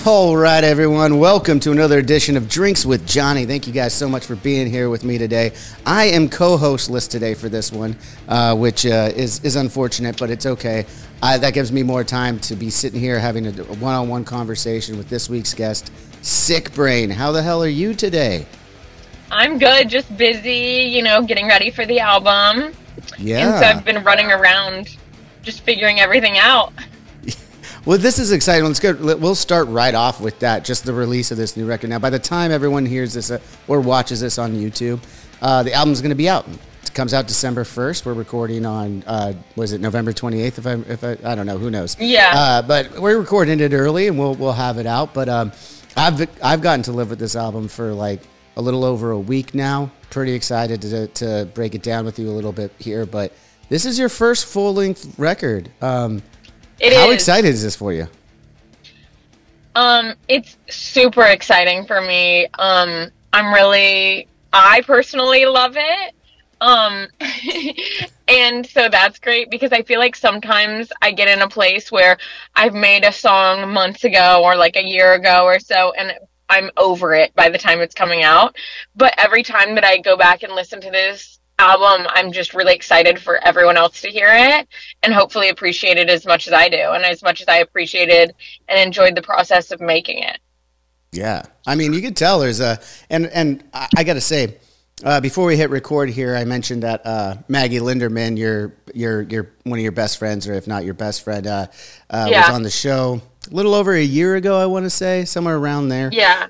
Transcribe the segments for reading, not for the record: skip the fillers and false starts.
All right, everyone. Welcome to another edition of Drinks with Johnny. Thank you guys so much for being here with me today. I am co-hostless today for this one, which is unfortunate, but it's okay. That gives me more time to be sitting here having a one-on-one conversation with this week's guest, Siiickbrain. How the hell are you today? I'm good, just busy, getting ready for the album. Yeah. And so I've been running around just figuring everything out. Well, this is exciting. Let's go. We'll start right off with that, just the release of this new record. Now, by the time everyone hears this or watches this on YouTube, the album's going to be out. It comes out December 1st. We're recording on, was it November 28th? If I don't know, who knows? Yeah. But we're recording it early, and we'll have it out. But I've gotten to live with this album for like a little over a week now. Pretty excited to break it down with you a little bit here. But this is your first full-length record. How excited is this for you? It's super exciting for me. I personally love it. And so that's great because I feel like sometimes I get in a place where I've made a song months ago or like a year ago or so, and I'm over it by the time it's coming out. But every time that I go back and listen to this album, I'm just really excited for everyone else to hear it and hopefully appreciate it as much as I do and as much as I appreciated and enjoyed the process of making it. Yeah. I mean, you could tell there's and I got to say, before we hit record here, I mentioned that Maggie Linderman, your one of your best friends, or if not your best friend, was on the show a little over a year ago, I want to say, somewhere around there. Yeah.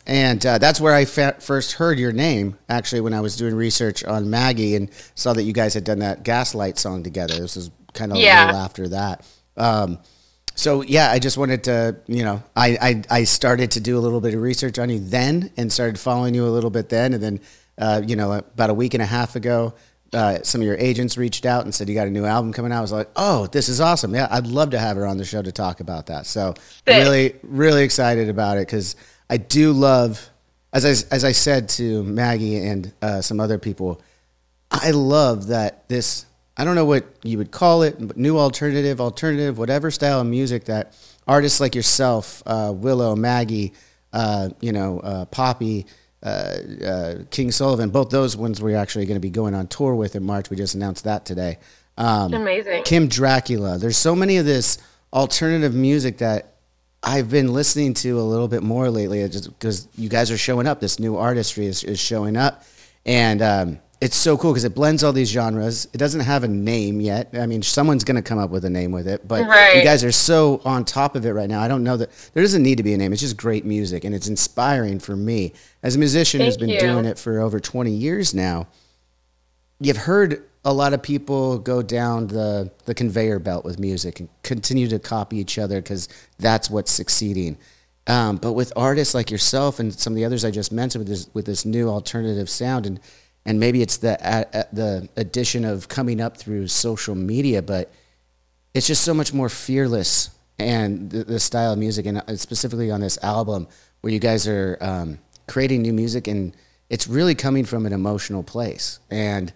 And that's where I first heard your name, actually, when I was doing research on Maggie and saw that you guys had done that Gaslight song together. This was kind of a little after that. So, yeah, I just wanted to, I started to do a little bit of research on you then and started following you a little bit then. And then, about a week and a half ago, some of your agents reached out and said, you got a new album coming out. I was like, oh, this is awesome. Yeah, I'd love to have her on the show to talk about that. So really, really excited about it because I do love, as I said to Maggie and some other people, I love that this, I don't know what you would call it, but new alternative, whatever style of music that artists like yourself, Willow, Maggie, Poppy, King Sullivan, both those ones we're actually going to be going on tour with in March. We just announced that today. Amazing. Kim Dracula. There's so many of this alternative music that I've been listening to a little bit more lately, just because you guys are showing up. This new artistry is showing up, and it's so cool because it blends all these genres. It doesn't have a name yet. I mean, someone's going to come up with a name with it, but you guys are so on top of it right now. I don't know that there doesn't need to be a name. It's just great music, and it's inspiring for me as a musician who's been doing it for over 20 years now. You've heard a lot of people go down the conveyor belt with music and continue to copy each other because that's what's succeeding. But with artists like yourself and some of the others I just mentioned with this new alternative sound, and maybe it's the addition of coming up through social media, but it's just so much more fearless, and the style of music, and specifically on this album where you guys are creating new music, and it's really coming from an emotional place, and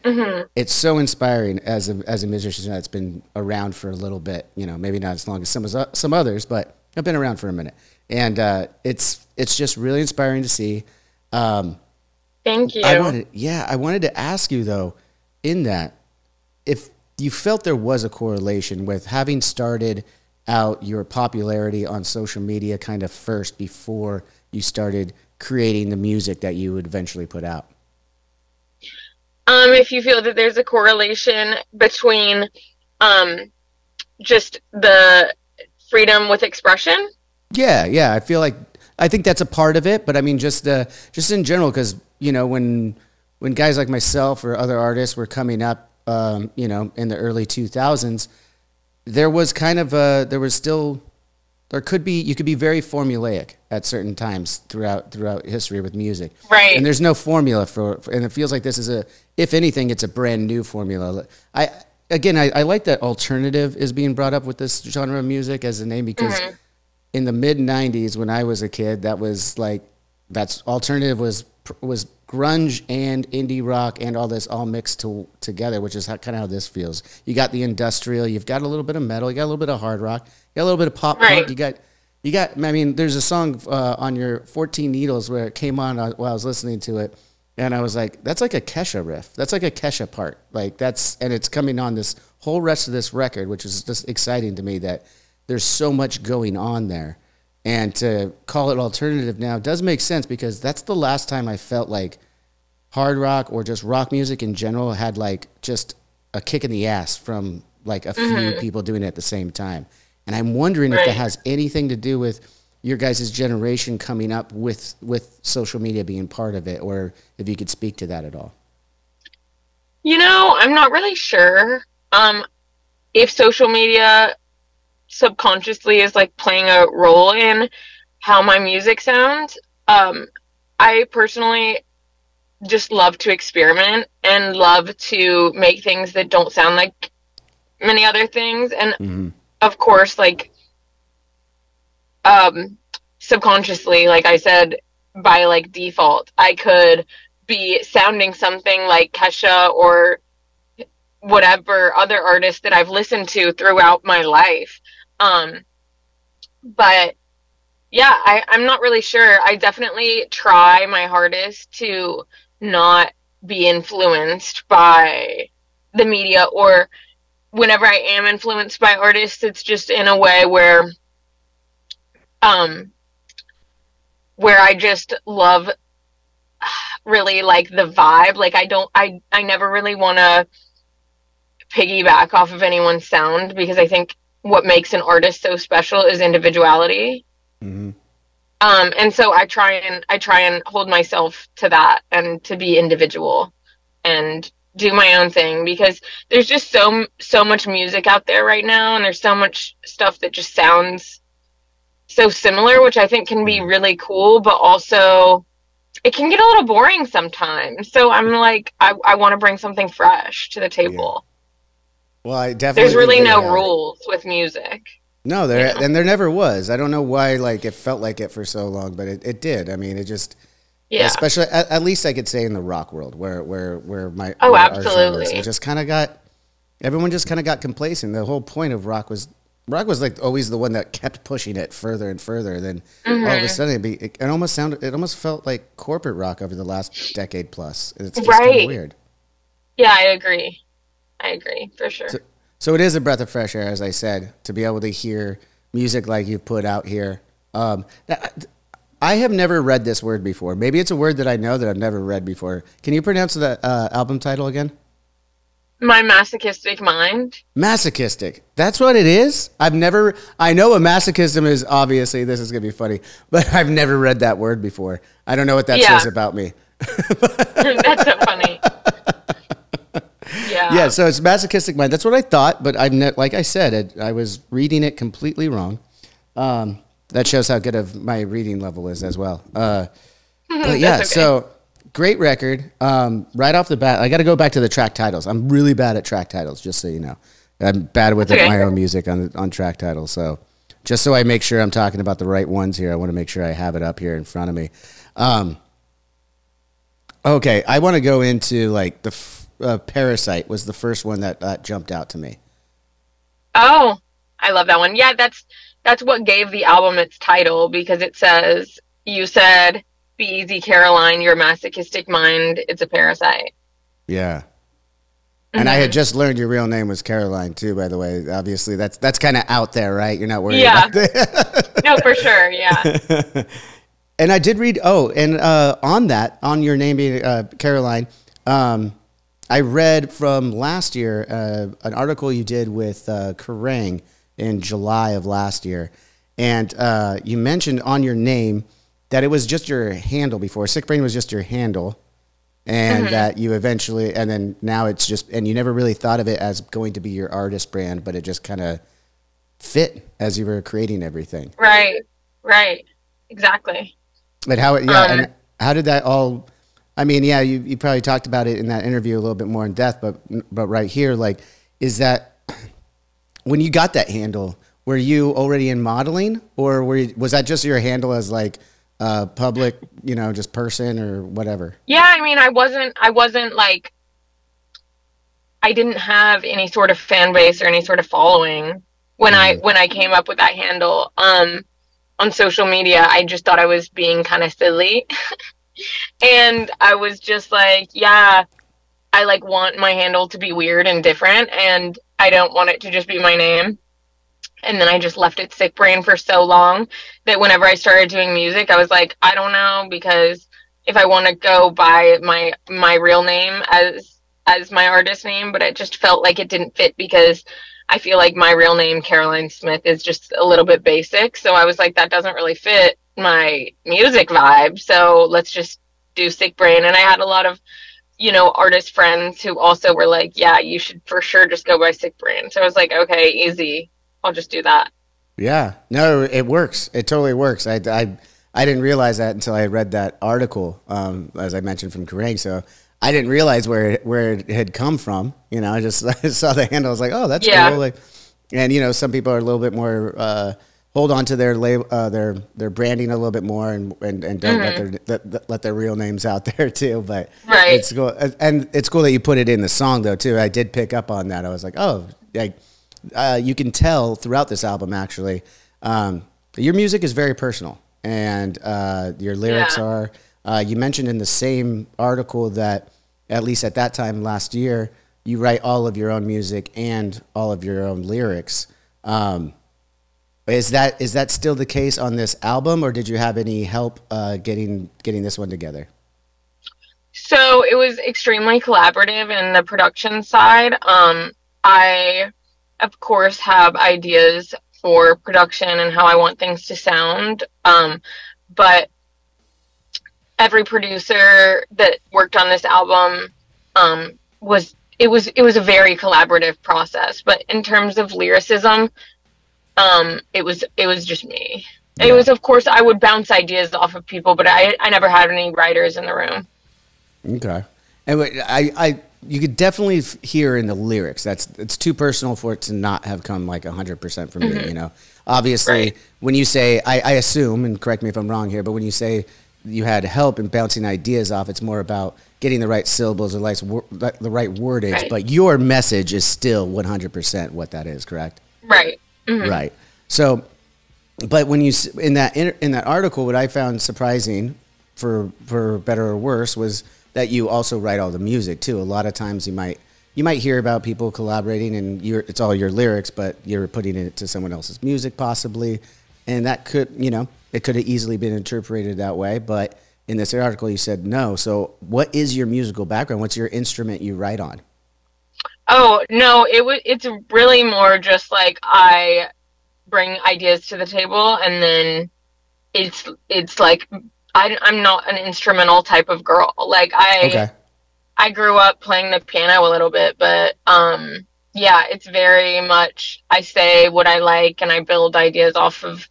it's so inspiring as a musician that's been around for a little bit. Maybe not as long as some others, but I've been around for a minute, and it's just really inspiring to see. Thank you. I wanted to ask you though, in that, if you felt there was a correlation with having started out your popularity on social media kind of first before you started creating the music that you would eventually put out. If you feel that there's a correlation between just the freedom with expression. Yeah. I think that's a part of it, but I mean just in general, because when guys like myself or other artists were coming up, in the early 2000s, there was kind of you could be very formulaic at certain times throughout history with music. Right. And there's no formula and it feels like this is if anything, it's a brand new formula. I like that alternative is being brought up with this genre of music as a name, because in the mid 90s when I was a kid, that's alternative was grunge and indie rock and all this all mixed together, which is kind of how this feels. You got the industrial, you've got a little bit of metal, you got a little bit of hard rock, you got a little bit of pop punk, you You got, I mean, there's a song on your 14 Needles where it came on while I was listening to it, and I was like, that's like a Kesha riff. That's like a Kesha part. Like and it's coming on this whole rest of this record, which is just exciting to me that there's so much going on there. And to call it alternative now does make sense, because that's the last time I felt like hard rock or just rock music in general had like just a kick in the ass from like a few people doing it at the same time. And I'm wondering if that has anything to do with your guys' generation coming up with social media being part of it, or if you could speak to that at all. You know, I'm not really sure if social media subconsciously is like playing a role in how my music sounds. I personally just love to experiment and love to make things that don't sound like many other things. And of course, like, subconsciously, like I said, by like default, I could be sounding something like Kesha or whatever other artist that I've listened to throughout my life. But yeah, I'm not really sure. I definitely try my hardest to not be influenced by the media, or whenever I am influenced by artists, it's just in a way where I just love really like the vibe. Like I never really want to piggyback off of anyone's sound, because I think what makes an artist so special is individuality. And so I try and hold myself to that, and to be individual and do my own thing, because there's just so much music out there right now, and there's so much stuff that just sounds so similar, which I think can be really cool, but also it can get a little boring sometimes. So I'm like, I want to bring something fresh to the table. Yeah. Well, I definitely there's really no rules with music. No, and there never was. I don't know why like it felt like it for so long, but it did. I mean, it just especially at least I could say in the rock world where my absolutely, it just kind of everyone just kind of got complacent. The whole point of rock was like always the one that kept pushing it further and further. Then all of a sudden it almost felt like corporate rock over the last decade plus. It's just kind of weird. Yeah, I agree for sure. So it is a breath of fresh air, as I said, to be able to hear music like you've put out here. I have never read this word before. Maybe it's a word that I know that I've never read before. Can you pronounce the album title again? My Masochistic Mind. Masochistic. That's what it is? I know a masochism is, obviously, this is going to be funny, but I've never read that word before. I don't know what that says about me. That's so funny. Yeah, so it's Masochistic Mind. That's what I thought, but like I said, I was reading it completely wrong. That shows how good of my reading level is as well. But yeah, okay. So great record. Right off the bat, I got to go back to the track titles. I'm really bad at track titles, just so you know. I'm bad with my own music on track titles. So just so I make sure I'm talking about the right ones here, I want to make sure I have it up here in front of me. Okay, I want to go into like the Parasite was the first one that jumped out to me. Oh, I love that one. Yeah, that's what gave the album its title, because it says, you said, "Be easy, Caroline, your masochistic mind, it's a parasite." Yeah. And I had just learned your real name was Caroline too, by the way. Obviously, that's kind of out there, right? You're not worried about that. No, for sure, yeah. And I did read, on your name being Caroline, I read from last year an article you did with Kerrang in July of last year. And you mentioned on your name that it was just your handle before. Siiickbrain was just your handle. And that you eventually, and then now it's just, and you never really thought of it as going to be your artist brand, but it just kind of fit as you were creating everything. Right. Exactly. But and how did that all, I mean, yeah, you probably talked about it in that interview a little bit more in depth, but right here, like, is that, when you got that handle, were you already in modeling, or was that just your handle as like, public, just person or whatever? Yeah, I mean, I wasn't like, I didn't have any sort of fan base or any sort of following when I came up with that handle. on social media, I just thought I was being kind of silly. And I was just like, yeah, I like want my handle to be weird and different, and I don't want it to just be my name. And then I just left it Siiickbrain for so long that whenever I started doing music, I was like, I don't know, because if I want to go by my real name as my artist name, but it just felt like it didn't fit because I feel like my real name, Caroline Smith, is just a little bit basic. So I was like, that doesn't really fit my music vibe. So let's just do Siiickbrain. And I had a lot of, artist friends who also were like, yeah, you should for sure just go by Siiickbrain. So I was like, okay, easy. I'll just do that. Yeah, no, it works. It totally works. I didn't realize that until I read that article, as I mentioned, from Kerrang. So I didn't realize where it had come from. I just I saw the handle. I was like, oh, that's cool. Like, and some people are a little bit more hold on to their their branding a little bit more and don't let their real names out there too. But it's cool, and it's cool that you put it in the song though too. I did pick up on that. I was like, oh, like. You can tell throughout this album, actually, your music is very personal, and your lyrics are. You mentioned in the same article that, at least at that time last year, you write all of your own music and all of your own lyrics. Is that still the case on this album, or did you have any help getting this one together? So it was extremely collaborative in the production side. I of course have ideas for production and how I want things to sound. But every producer that worked on this album was a very collaborative process. But in terms of lyricism, it was just me. Yeah. It was, of course, I would bounce ideas off of people, but I never had any writers in the room. Okay. And you could definitely hear in the lyrics it's too personal for it to not have come like 100% from you. Obviously, when you say, I assume, and correct me if I'm wrong here, but when you say you had help in bouncing ideas off, it's more about getting the right syllables or the right wordage. But your message is still 100% what that is, correct? Right. Mm-hmm. Right. So, but when you in that article, what I found surprising, for better or worse, was that you also write all the music too. A lot of times you might hear about people collaborating and it's all your lyrics, but you're putting it to someone else's music possibly, and that could it could have easily been interpreted that way. But in this article, you said no. So what is your musical background? What's your instrument you write on? Oh no, it's really more just like I bring ideas to the table, and then it's like. I'm not an instrumental type of girl. Like I grew up playing the piano a little bit, but yeah, it's very much I say what I like and I build ideas off of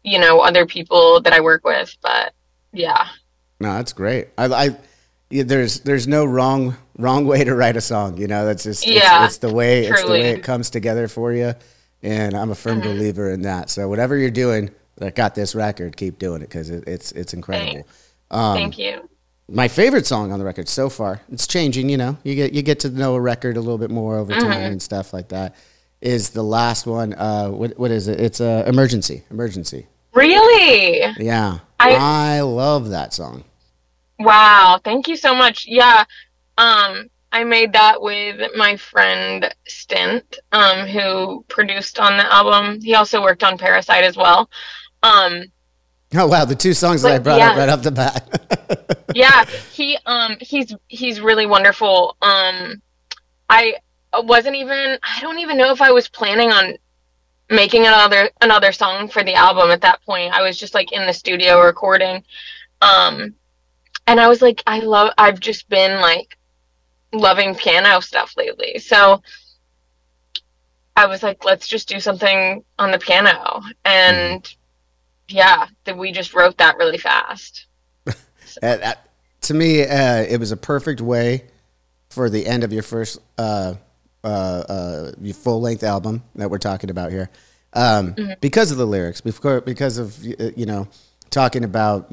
other people that I work with. But yeah, no, that's great. There's no wrong way to write a song. That's just it's the way it comes together for you, and I'm a firm believer in that. So whatever you're doing. That got this record, keep doing it because it's incredible. Thank you. My favorite song on the record so far, it's changing. You get to know a record a little bit more over time and stuff like that. Is the last one? What is it? It's Emergency. Really? Yeah, I love that song. Wow, thank you so much. Yeah, I made that with my friend Stint, who produced on the album. He also worked on Parasite as well. Oh wow, the two songs that I brought up right off the bat. Yeah, he's really wonderful. I don't even know if I was planning on making another song for the album at that point. I was just like in the studio recording. And I was like, I've just been like loving piano stuff lately. So I was like, let's just do something on the piano. And yeah, we just wrote that really fast. So. To me, it was a perfect way for the end of your first your full-length album that we're talking about here, because of the lyrics, because of talking about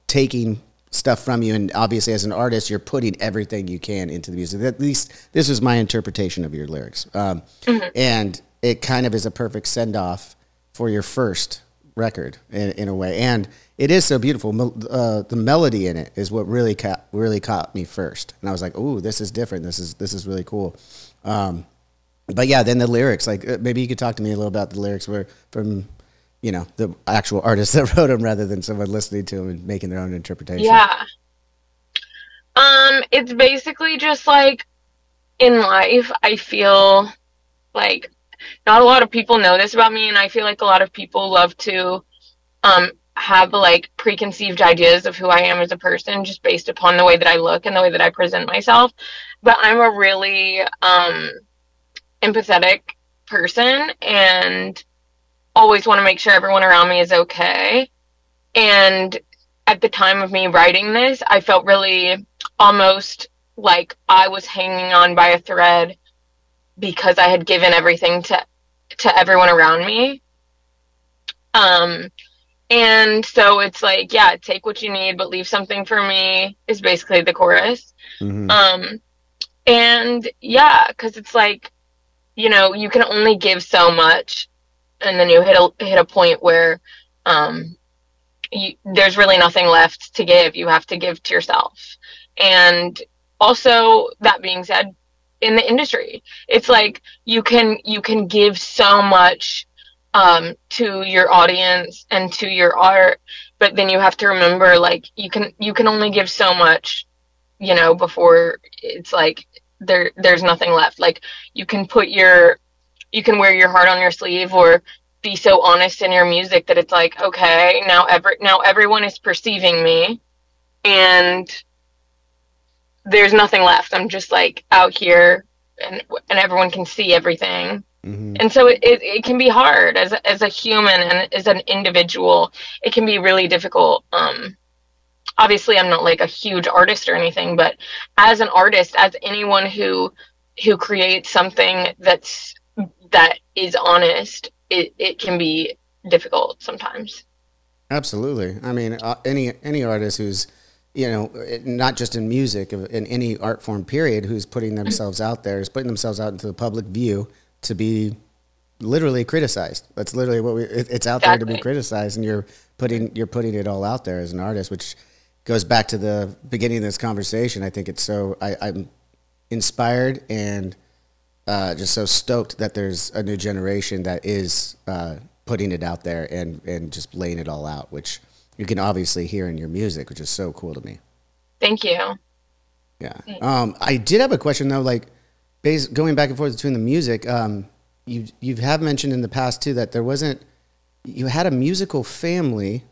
taking stuff from you, and obviously as an artist, you're putting everything you can into the music. At least this is my interpretation of your lyrics, and it kind of is a perfect send-off for your first record in a way, and it is so beautiful. The melody in it is what really caught me first, and I was like, "Ooh, this is different. This is really cool." But yeah, then the lyrics, like maybe you could talk to me a little about the lyrics were from, you know, the actual artist that wrote them rather than someone listening to them and making their own interpretation. Yeah. It's basically just like in life, I feel like not a lot of people know this about me, and I feel like a lot of people love to have like preconceived ideas of who I am as a person just based upon the way that I look and the way that I present myself. But I'm a really empathetic person and always want to make sure everyone around me is okay. And at the time of me writing this, I felt really almost like I was hanging on by a thread because I had given everything to everyone around me. And so it's like, yeah, take what you need, but leave something for me is basically the chorus. Mm-hmm. And yeah, because it's like, you know, you can only give so much, and then you hit a point where there's really nothing left to give. You have to give to yourself. And also, that being said, in the industry, it's like you can give so much to your audience and to your art, but then you have to remember, like, you can only give so much, you know, before it's like there's nothing left. Like, you can wear your heart on your sleeve, or be so honest in your music that it's like, okay, now everyone is perceiving me, and there's nothing left. I'm just like out here, and everyone can see everything. Mm-hmm. And so it can be hard as a human and as an individual. It can be really difficult. Obviously, I'm not like a huge artist or anything, but as an artist, as anyone who creates something that is honest, it can be difficult sometimes. Absolutely. I mean, any artist who's, you know, not just in music, in any art form period, who's putting themselves out there, is putting themselves out into the public view to be literally criticized. That's literally what it's out there to be criticized, and you're putting it all out there as an artist, which goes back to the beginning of this conversation. I think it's so, I'm inspired and just so stoked that there's a new generation that is putting it out there and just laying it all out, which you can obviously hear in your music, which is so cool to me. Thank you. Yeah. I did have a question though, like going back and forth between the music. You have mentioned in the past too that you had a musical family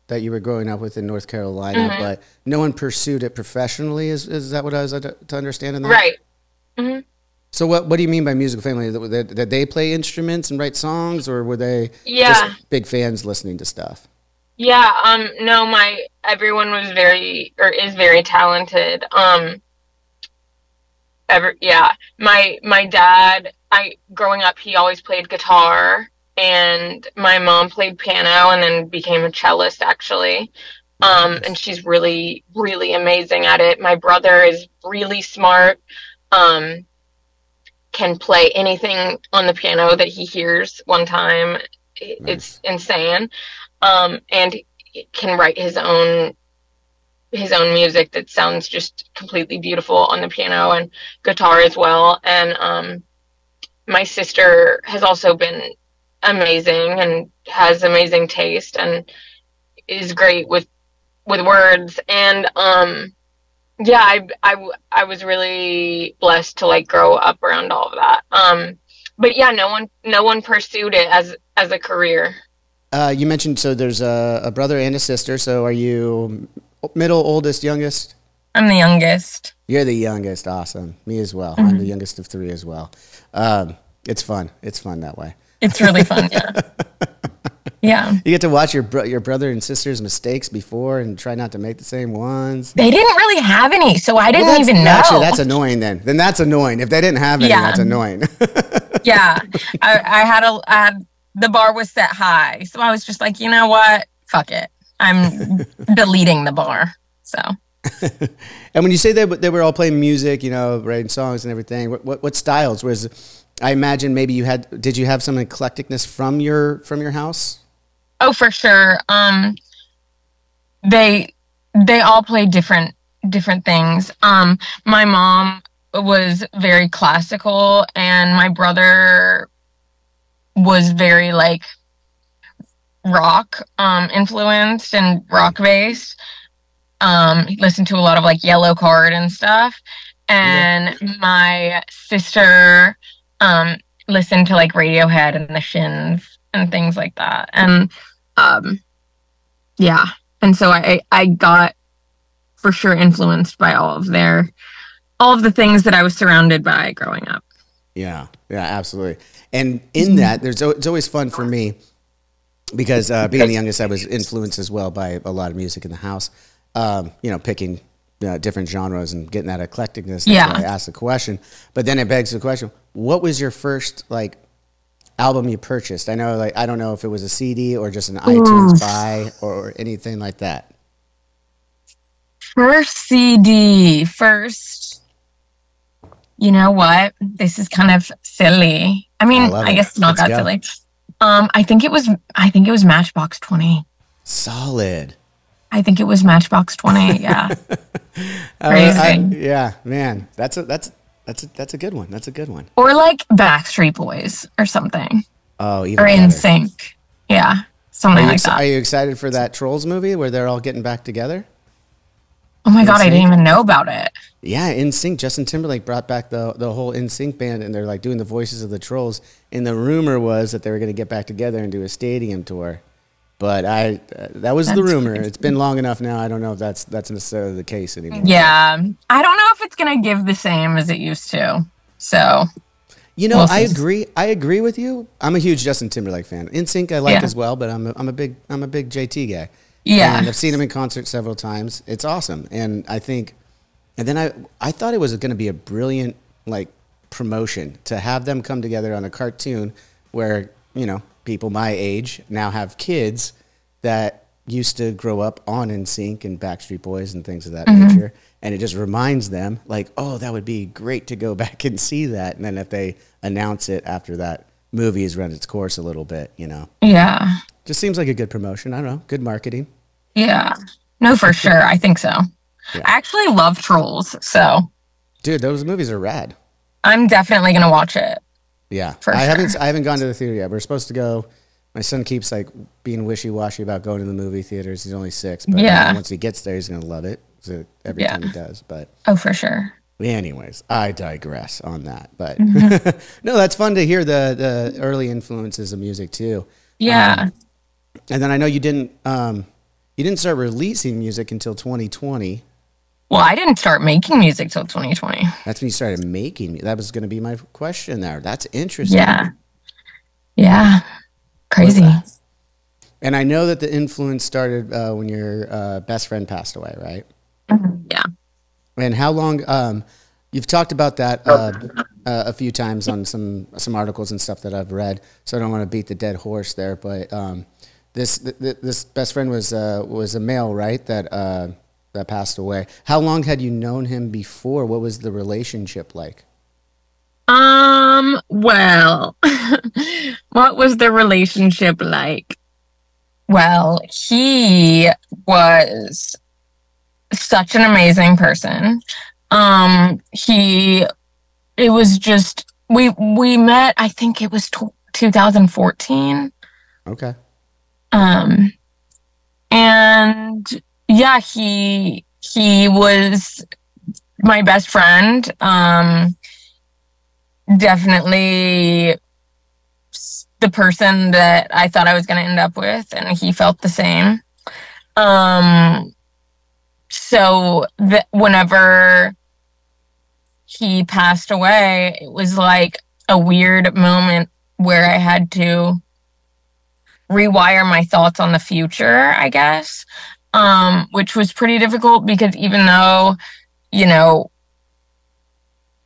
that you were growing up with in North Carolina, mm-hmm. but no one pursued it professionally. Is that what I was to understand in that? Right. Mm-hmm. So what do you mean by musical family? Did they play instruments and write songs, or were they just big fans listening to stuff? Yeah, no, everyone is very talented. My dad, growing up, he always played guitar, and my mom played piano and then became a cellist, actually. And she's really, really amazing at it. My brother is really smart, can play anything on the piano that he hears one time. Nice. It's insane. And can write his own music that sounds just completely beautiful on the piano and guitar as well. And my sister has also been amazing and has amazing taste and is great with words. And I was really blessed to like grow up around all of that. But yeah, no one pursued it as a career. You mentioned, so there's a brother and a sister. So are you middle, oldest, youngest? I'm the youngest. You're the youngest. Awesome. Me as well. Mm-hmm. I'm the youngest of three as well. It's fun. It's fun that way. It's really fun. Yeah. Yeah. You get to watch your brother and sister's mistakes before and try not to make the same ones. They didn't really have any, so I didn't even know. Actually, that's annoying then. Then that's annoying. If they didn't have any, that's annoying. Yeah. I had the bar was set high. So I was just like, you know what? Fuck it. I'm deleting the bar. So. And when you say that they were all playing music, you know, writing songs and everything, what styles? I imagine maybe did you have some eclecticness from your house? Oh, for sure. They all play different things. My mom was very classical, and my brother was very like rock influenced and rock based. He listened to a lot of like Yellow Card and stuff. And my sister listened to like Radiohead and the Shins and things like that. And yeah. And so I got for sure influenced by all of the things that I was surrounded by growing up. Yeah, absolutely. And in that, it's always fun for me because being the youngest, I was influenced as well by a lot of music in the house. Picking different genres and getting that eclecticness. That's why I asked the question. But then it begs the question: what was your first like album you purchased? I know, like, I don't know if it was a CD or just an iTunes buy or anything like that. First CD, you know what? This is kind of silly. I mean, I guess it's not that silly. I think it was Matchbox 20. Solid. I think it was Matchbox 20. Yeah. Crazy. Yeah, man. That's a good one. That's a good one. Or like Backstreet Boys or something. Oh, even or better. NSYNC. Yeah, something like that. Are you excited for that Trolls movie where they're all getting back together? Oh my God, I didn't even know about it. Yeah, NSYNC. Justin Timberlake brought back the whole NSYNC band, and they're like doing the voices of the Trolls. And the rumor was that they were going to get back together and do a stadium tour. But that was the rumor. It's been long enough now. I don't know if that's necessarily the case anymore. Yeah, I don't know if it's gonna give the same as it used to. So, I agree with you. I'm a huge Justin Timberlake fan. NSYNC I like as well, but I'm a big JT guy. Yeah, and I've seen him in concert several times. It's awesome, and I think, and then I thought it was going to be a brilliant like promotion to have them come together on a cartoon where people my age now have kids that used to grow up on NSYNC and Backstreet Boys and things of that nature. And it just reminds them like, oh, that would be great to go back and see that. And then if they announce it after that movie has run its course a little bit, Yeah. Just seems like a good promotion. I don't know. Good marketing. Yeah. No, for sure. I think so. Yeah. I actually love Trolls. So. Dude, those movies are rad. I'm definitely going to watch it. Yeah, I haven't gone to the theater yet. We're supposed to go. My son keeps like being wishy-washy about going to the movie theaters. He's only 6, but once he gets there, he's gonna love it. So every time he does, but for sure. Anyways, I digress on that. But no, that's fun to hear the early influences of music too. Yeah, and then I know you didn't start releasing music until 2020. Well, I didn't start making music till 2020. That's when you started making. That was going to be my question there. That's interesting. Yeah. Crazy. And I know that the influence started when your best friend passed away, right? Yeah. And how long? You've talked about that a few times on some articles and stuff that I've read. So I don't want to beat the dead horse there, but this best friend was a male, right? That passed away. How long had you known him before? What was the relationship like? Well, what was the relationship like? Well, he was such an amazing person. It was just, we met, I think it was 2014. Okay. And yeah, he was my best friend. Definitely the person that I thought I was going to end up with, and he felt the same. So whenever he passed away, it was like a weird moment where I had to rewire my thoughts on the future, I guess. Which was pretty difficult because even though,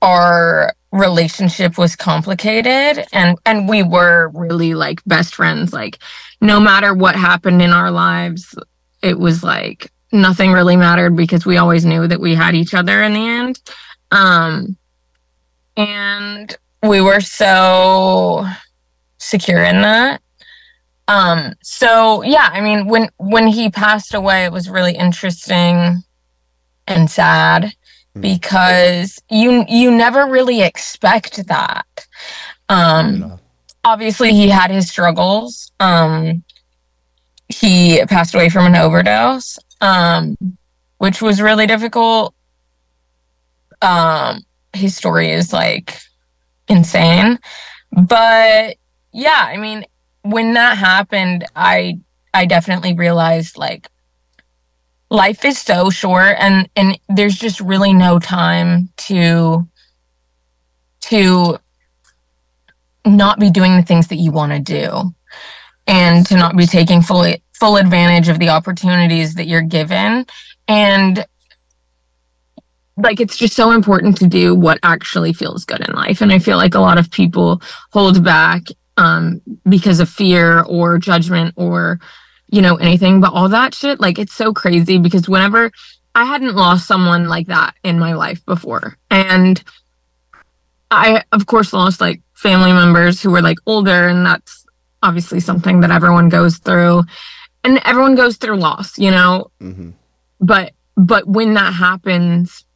our relationship was complicated and we were really like best friends, like no matter what happened in our lives, it was like nothing really mattered because we always knew that we had each other in the end. And we were so secure in that. So yeah, I mean, when he passed away, it was really interesting and sad because you never really expect that. Obviously he had his struggles. He passed away from an overdose, which was really difficult. His story is like insane, but yeah, I mean, when that happened, I definitely realized like life is so short, and there's just really no time to not be doing the things that you want to do, and to not be taking full advantage of the opportunities that you're given. And like, it's just so important to do what actually feels good in life. And I feel like a lot of people hold back because of fear or judgment or, you know, anything. But all that shit, like, it's so crazy because whenever I hadn't lost someone like that in my life before, and I, of course, lost like family members who were like older, and that's obviously something that everyone goes through, and everyone goes through loss, you know. But when that happens,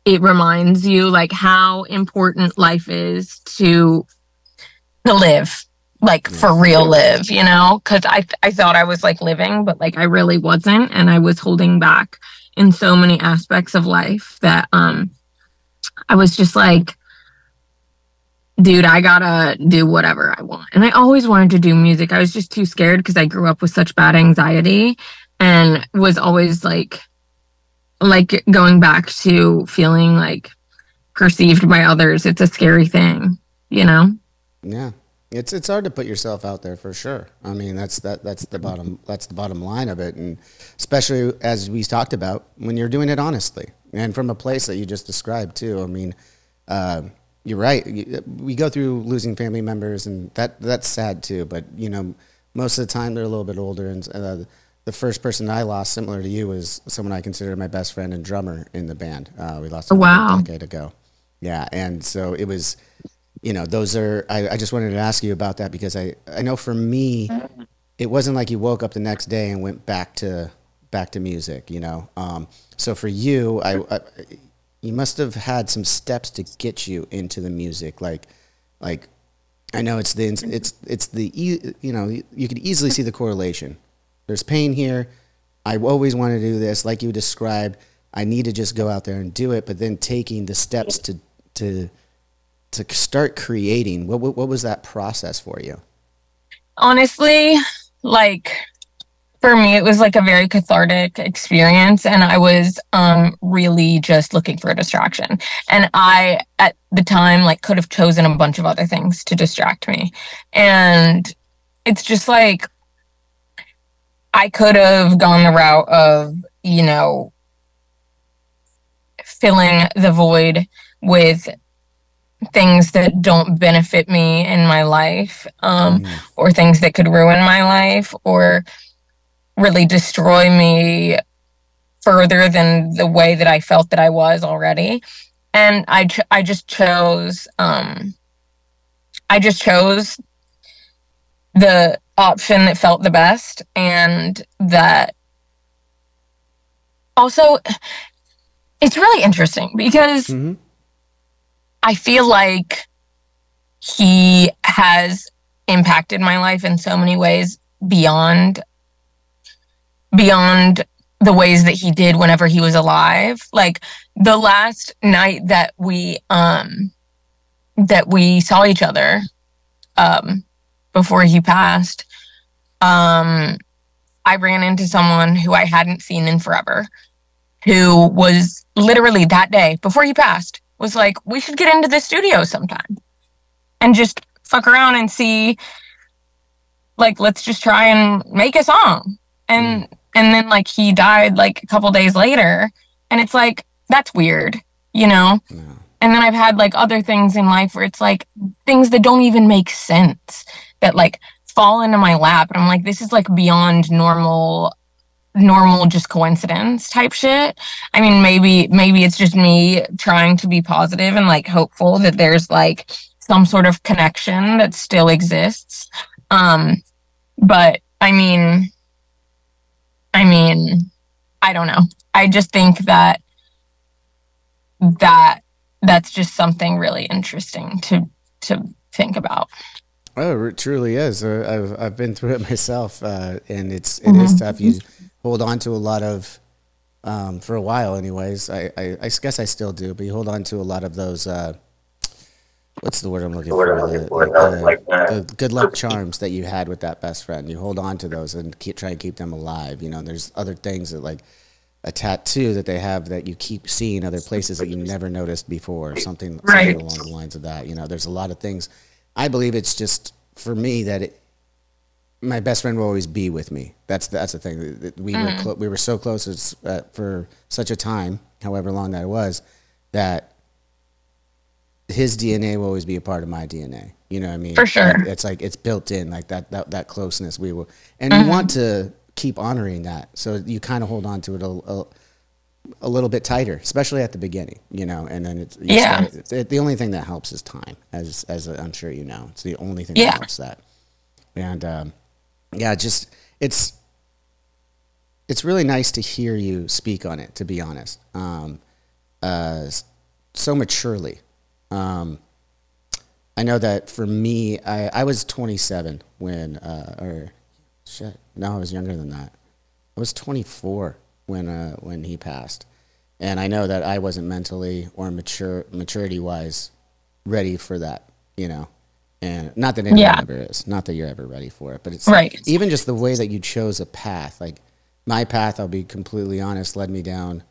it reminds you like how important life is to live, like for real live, you know, because I thought I was like living, but like I really wasn't, and I was holding back in so many aspects of life that I was just like, dude, I gotta do whatever I want. And I always wanted to do music. I was just too scared because I grew up with such bad anxiety and was always like going back to feeling like perceived by others. It's a scary thing, you know? Yeah. It's hard to put yourself out there for sure. I mean, that's the bottom line of it. And especially as we talked about, when you're doing it honestly and from a place that you just described too. I mean, you're right. We go through losing family members, and that's sad too. But you know, most of the time they're a little bit older. And the first person I lost, similar to you, was someone I considered my best friend and drummer in the band. We lost him a decade ago. Yeah, and so it was, you know, those are. I just wanted to ask you about that because I know for me, it wasn't like you woke up the next day and went back to music. You know, so for you, you must have had some steps to get you into the music. Like I know it's the you know, you could easily see the correlation. There's pain here. I always want to do this, like you described. I need to just go out there and do it. But then taking the steps to start creating. What was that process for you? Honestly, like, for me, it was like a very cathartic experience, and I was really just looking for a distraction. And I, at the time, like, could have chosen a bunch of other things to distract me. And it's just like, I could have gone the route of, you know, filling the void with things that don't benefit me in my life, or things that could ruin my life, or really destroy me further than the way that I felt that I was already. And I just chose the option that felt the best. And that also, it's really interesting because I feel like he has impacted my life in so many ways beyond the ways that he did whenever he was alive. Like, the last night that we saw each other before he passed, I ran into someone who I hadn't seen in forever, who was literally that day before he passed was like, we should get into the studio sometime and just fuck around and see, like, let's just try and make a song. And then, like, he died, like, a couple days later. And it's like, that's weird, you know? Yeah. And then I've had, like, other things in life where it's, like, things that don't even make sense that, like, fall into my lap. And I'm like, this is, like, beyond normal just coincidence type shit. I mean, maybe it's just me trying to be positive and, like, hopeful that there's, like, some sort of connection that still exists. But I mean, I don't know. I just think that's just something really interesting to think about. Oh, it truly is. I've been through it myself, and it Mm-hmm. is tough. You hold on to a lot of, for a while, anyways. I guess I still do, but you hold on to a lot of those. What's the word I'm looking for? The good luck charms that you had with that best friend. You hold on to those and try and keep them alive. You know, there's other things that, like a tattoo that they have that you keep seeing other places that you never noticed before, something Right. along the lines of that. You know, there's a lot of things. I believe it's just for me that my best friend will always be with me. That's the thing. We were so close for such a time, however long that was, that his DNA will always be a part of my DNA. You know what I mean? For sure. It's like it's built in, like that closeness. We will, and you want to keep honoring that, so you kind of hold on to it a little bit tighter, especially at the beginning. You know, and then the only thing that helps is time, as I'm sure you know. It's the only thing that helps that, and just it's really nice to hear you speak on it. To be honest, so maturely. I know that for me, I was 27 when, I was younger than that. I was 24 when he passed, and I know that I wasn't mentally or maturity wise ready for that, you know, and not that anyone ever is, not that you're ever ready for it, but it's right. Even just the way that you chose a path, like my path, I'll be completely honest, led me down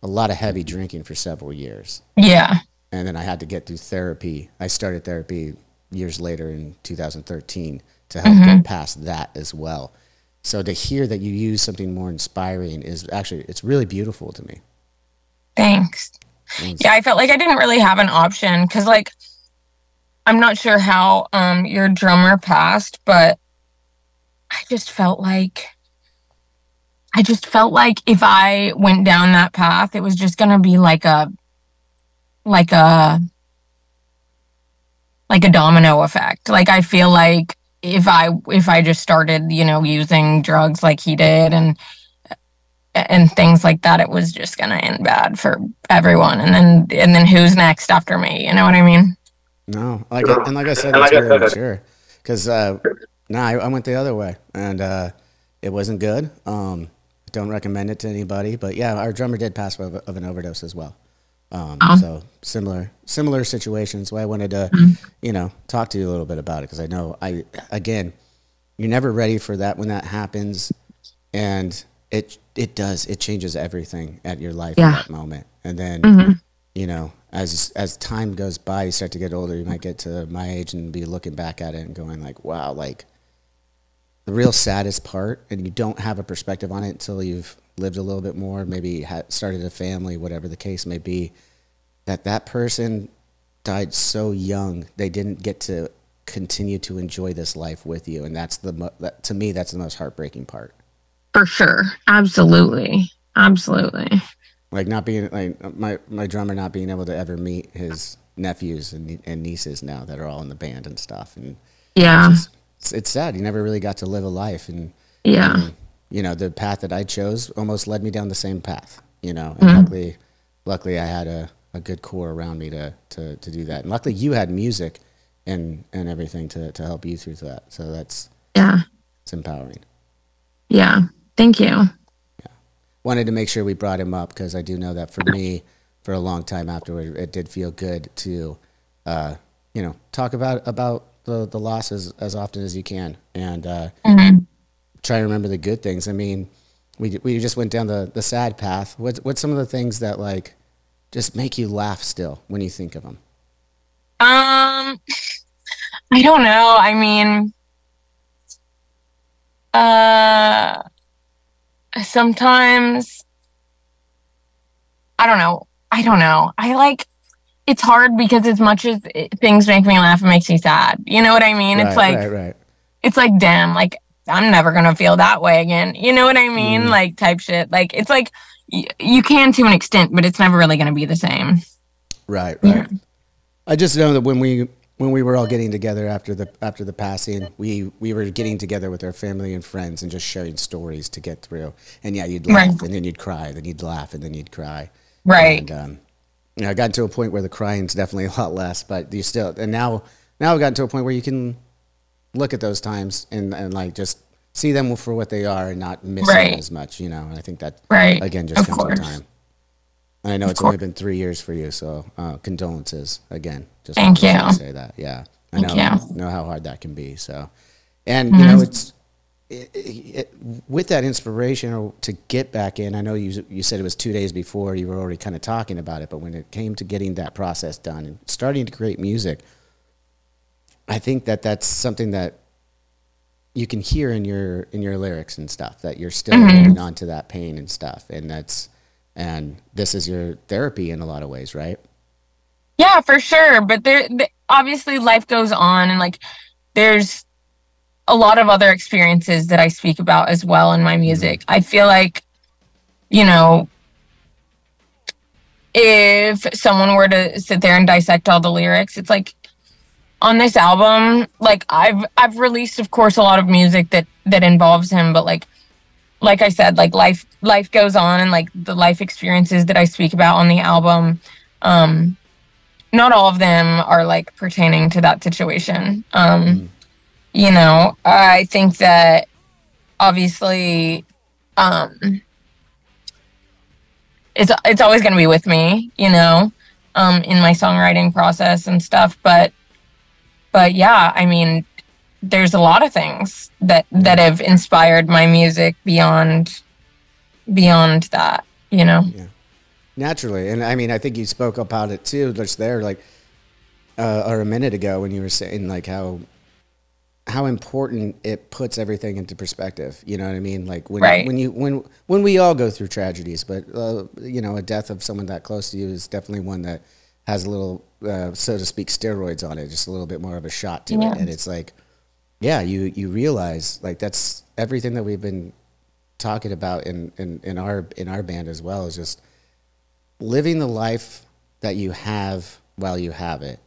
a lot of heavy drinking for several years. Yeah. And then I had to get through therapy. I started therapy years later in 2013 to help get past that as well. So to hear that you use something more inspiring is actually, it's really beautiful to me. Thanks. Yeah, I felt like I didn't really have an option because, like, I'm not sure how your drummer passed, but I just felt like if I went down that path, it was just gonna be like a domino effect. Like, I feel like if I just started, you know, using drugs like he did and things like that, it was just gonna end bad for everyone. And then who's next after me? You know what I mean? No, like I said, it's really mature. Because I went the other way, and it wasn't good. Don't recommend it to anybody. But yeah, our drummer did pass of an overdose as well. So similar situations. Why I wanted to, you know, talk to you a little bit about it, because I know again, you're never ready for that when that happens, and it changes everything at your life at that moment. And then you know, as time goes by, you start to get older. You might get to my age and be looking back at it and going like, wow, like the real saddest part, and you don't have a perspective on it until you've lived a little bit more, maybe started a family, whatever the case may be, that person died so young, they didn't get to continue to enjoy this life with you. And that's to me, that's the most heartbreaking part. For sure. Absolutely. Like not being, like my drummer not being able to ever meet his nephews and nieces now that are all in the band and stuff. And it's sad. He never really got to live a life. And you know, the path that I chose almost led me down the same path, you know, and luckily I had a good core around me to do that. And luckily you had music and everything to help you through that. So it's empowering. Yeah. Thank you. Yeah. Wanted to make sure we brought him up, because I do know that for me, for a long time afterward, it did feel good to, you know, talk about the losses as often as you can. And, try to remember the good things. I mean, we just went down the sad path. What's some of the things that like just make you laugh still when you think of them? I don't know. I mean, sometimes I don't know. It's hard because as much as things make me laugh, it makes me sad. You know what I mean? Right, it's like right. It's like, damn, like I'm never gonna feel that way again. You know what I mean? Like type shit. Like it's like you can to an extent, but it's never really gonna be the same. Right. Yeah. I just know that when we when we were all getting together after the passing, we were getting together with our family and friends and just sharing stories to get through. And yeah, you'd laugh and then you'd cry, then you'd laugh and then you'd cry. Right. And you know, I got to a point where the crying's definitely a lot less, but you still, and now I've gotten to a point where you can look at those times and like just see them for what they are and not miss them as much, you know. And I think that again just comes with time. And I know it's only been 3 years for you, so condolences again. Just Thank you. To say that, yeah. I know how hard that can be. So, and you know, it's with that inspiration or to get back in. I know you said it was 2 days before you were already kind of talking about it, but when it came to getting that process done and starting to create music, I think that that's something that you can hear in your lyrics and stuff, that you're still holding on to that pain and stuff, and this is your therapy in a lot of ways, right? Yeah, for sure. But obviously life goes on, and like there's a lot of other experiences that I speak about as well in my music. I feel like, you know, if someone were to sit there and dissect all the lyrics, it's like on this album, like I've released, of course, a lot of music that involves him, but like I said, like life goes on, and like the life experiences that I speak about on the album, not all of them are like pertaining to that situation. You know, I think that obviously, it's always going to be with me, you know, in my songwriting process and stuff. But yeah, I mean, there's a lot of things that have inspired my music beyond that, you know. Yeah. Naturally. And I mean, I think you spoke about it too, just there, like, or a minute ago when you were saying like how important it puts everything into perspective. You know what I mean? Like when we all go through tragedies, but you know, a death of someone that close to you is definitely one that has a little, so to speak, steroids on it, just a little bit more of a shot to it. And it's like, yeah, you realize like that's everything that we've been talking about in our band as well, is just living the life that you have while you have it,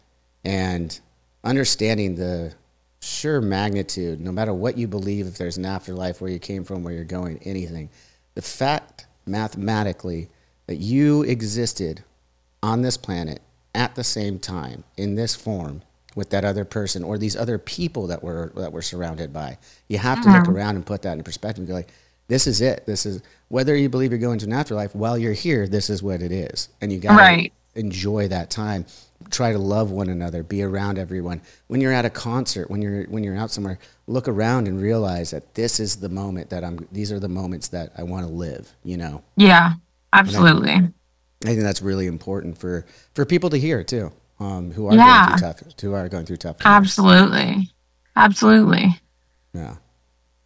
and understanding the sheer magnitude, no matter what you believe, if there's an afterlife, where you came from, where you're going, anything, the fact mathematically that you existed on this planet at the same time in this form with that other person or these other people that we're surrounded by. You have to look around and put that in perspective and go like, this is it. This is, whether you believe you're going to an afterlife, while you're here, this is what it is. And you got to enjoy that time. Try to love one another, be around everyone. When you're at a concert, when you're out somewhere, look around and realize that this is the moment these are the moments that I want to live, you know? Yeah, absolutely. I think that's really important for people to hear too, who are going through tough times. Absolutely. Yeah.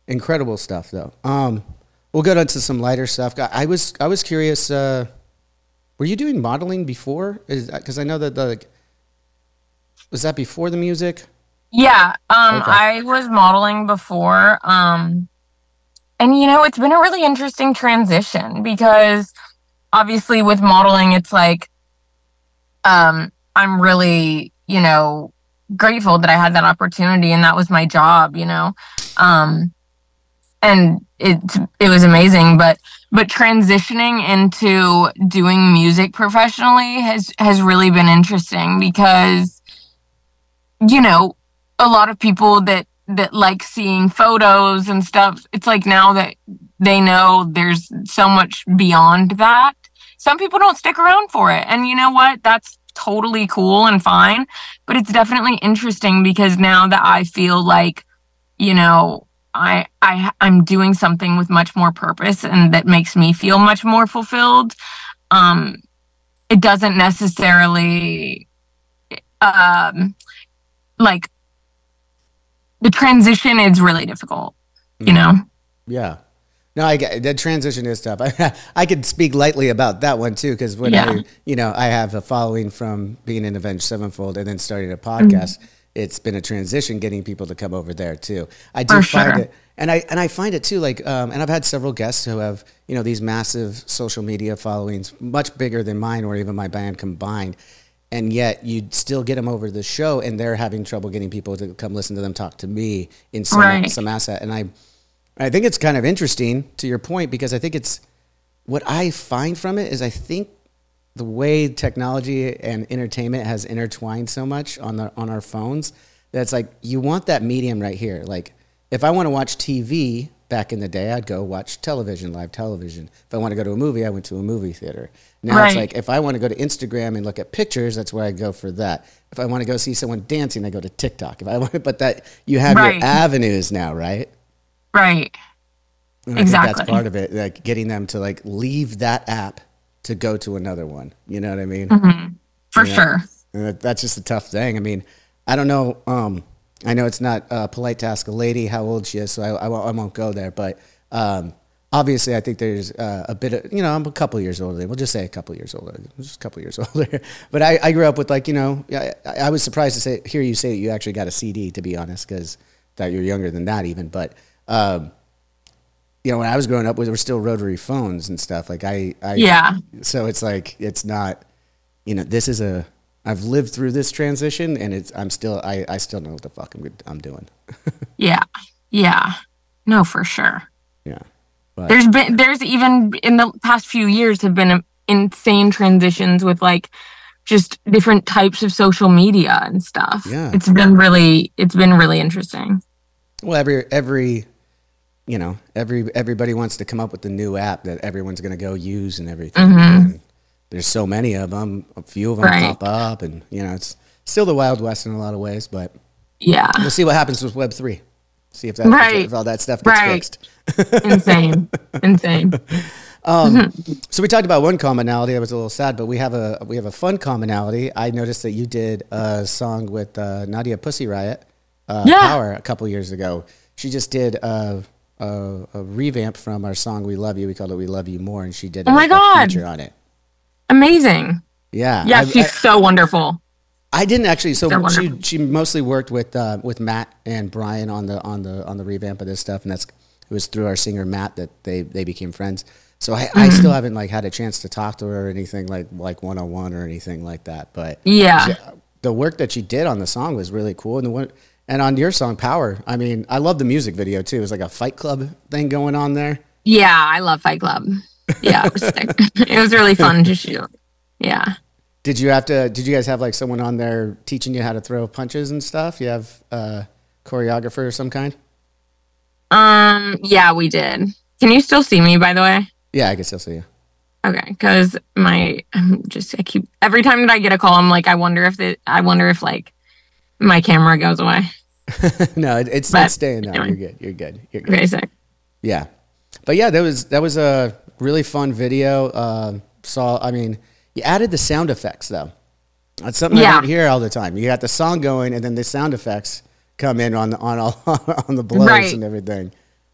Incredible stuff though. We'll go on to some lighter stuff. I was curious, were you doing modeling before? Because I know that was that before the music? Yeah, okay. I was modeling before, and you know, it's been a really interesting transition, because obviously with modeling, it's like, I'm really, you know, grateful that I had that opportunity and that was my job, you know, and it was amazing, but transitioning into doing music professionally has really been interesting, because, you know, a lot of people that like seeing photos and stuff, it's like now that they know there's so much beyond that, some people don't stick around for it. And you know what? That's totally cool and fine. But it's definitely interesting, because now that I feel like, you know, I'm doing something with much more purpose and that makes me feel much more fulfilled. It doesn't necessarily, like, the transition is really difficult, you know? Yeah. No, the transition is tough. I could speak lightly about that one too, because when I have a following from being in Avenged Sevenfold and then starting a podcast, it's been a transition getting people to come over there too. I do find it, and I find it too, like, and I've had several guests who have, you know, these massive social media followings, much bigger than mine or even my band combined. and yet you'd still get them over to the show, and they're having trouble getting people to come listen to them talk to me in some asset. And I think it's kind of interesting to your point, because I think it's what I find from it is I think the way technology and entertainment has intertwined so much on our phones, that's like you want that medium right here. Like if I want to watch TV back in the day, I'd go watch television, live television. If I want to go to a movie, I went to a movie theater. Now it's like if I want to go to Instagram and look at pictures, that's where I go for that. If I want to go see someone dancing, I go to TikTok. If I want, but that you have your avenues now, right? Right. And I think that's part of it, like getting them to like leave that app to go to another one. You know what I mean? Mm-hmm. For sure. And that's just a tough thing. I mean, I don't know. I know it's not polite to ask a lady how old she is, so I won't go there. But obviously, I think there's a bit of, I'm a couple years older. We'll just say a couple years older. Just a couple years older. But I grew up with like, I was surprised to hear you say that you actually got a CD, to be honest, because that you're younger than that even. But when I was growing up, there were still rotary phones and stuff. Like So it's like, it's not, this is I've lived through this transition, and I still know what the fuck I'm doing. Yeah. No, for sure. Yeah. But There's even in the past few years have been insane transitions with like just different types of social media and stuff. Yeah. It's been really interesting. Well, everybody wants to come up with the new app that everyone's going to go use and everything. Mm-hmm. And there's so many of them. A few of them pop up, and it's still the Wild West in a lot of ways. But we'll see what happens with Web3. See if if all that stuff gets fixed. Insane. So we talked about one commonality. I was a little sad, but we have a fun commonality. I noticed that you did a song with Nadia Pussy Riot, Power, a couple years ago. She just did a revamp from our song "We Love You." We called it "We Love You More," and she did a feature on it. Amazing. Yeah, she's so wonderful. I didn't actually. So she mostly worked with Matt and Brian on the revamp of this stuff, and it was through our singer Matt that they became friends. So I still haven't like had a chance to talk to her or anything like one-on-one or anything like that. But the work that she did on the song was really cool, and on your song Power, I mean, I love the music video too. It was like a Fight Club thing going on there. Yeah, I love Fight Club. Yeah, it was sick. It was really fun to shoot. Yeah. Did you guys have like someone on there teaching you how to throw punches and stuff? You have a choreographer of some kind? Yeah, we did. Can you still see me, by the way? Yeah, I can still see you. Okay, because every time that I get a call, I'm like, I wonder if like my camera goes away. No, it's staying now. Anyway. You're good. Okay, sick. Yeah, but yeah, that was a really fun video. You added the sound effects though. That's something I don't hear all the time. You got the song going, and then the sound effects come in on the blows and everything.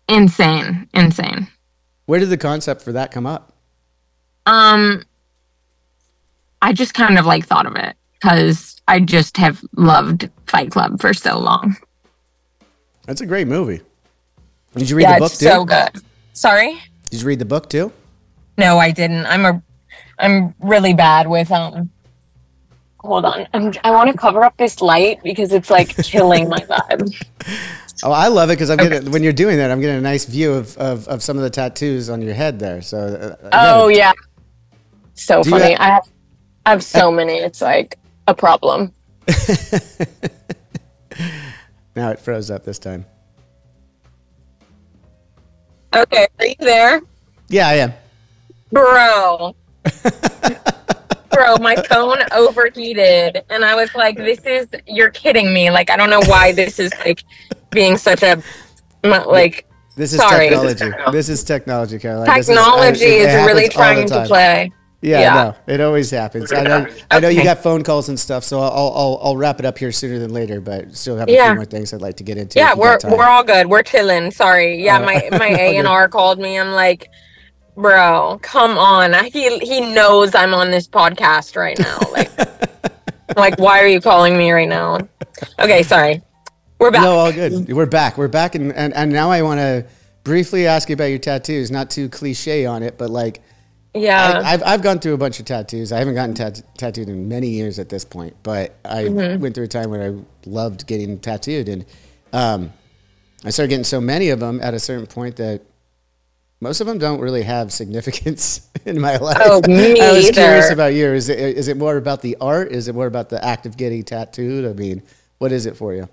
Insane. Where did the concept for that come up? I just kind of like thought of it because I just have loved Fight Club for so long. That's a great movie. Did you read the book too? So good. Sorry? Did you read the book too? No, I didn't. I'm really bad with hold on. I want to cover up this light because it's like killing my vibe. Oh, I love it because when you're doing that, I'm getting a nice view of some of the tattoos on your head there. So yeah, so funny. I have so many. It's like a problem. Now it froze up this time. Okay, are you there? Yeah, I am. Bro, my phone overheated, and I was like, you're kidding me. Like, I don't know why this is like being such a like. This is technology. This is technology, Caroline. Technology is really trying to play. Yeah, no, it always happens. I know you got phone calls and stuff, so I'll wrap it up here sooner than later, but still have a few more things I'd like to get into. Yeah, we're all good. We're chilling. Sorry. Yeah, my A&R called me. I'm like, bro, come on. He knows I'm on this podcast right now. Like, why are you calling me right now? Okay, sorry. We're back. No, all good. We're back, and now I want to briefly ask you about your tattoos. Not too cliche on it, but like, Yeah. I've gone through a bunch of tattoos. I haven't gotten tattooed in many years at this point, but I went through a time when I loved getting tattooed, and I started getting so many of them at a certain point that most of them don't really have significance in my life. Oh, me I was either. curious about you. Is it more about the art? Is it more about the act of getting tattooed? I mean, what is it for you?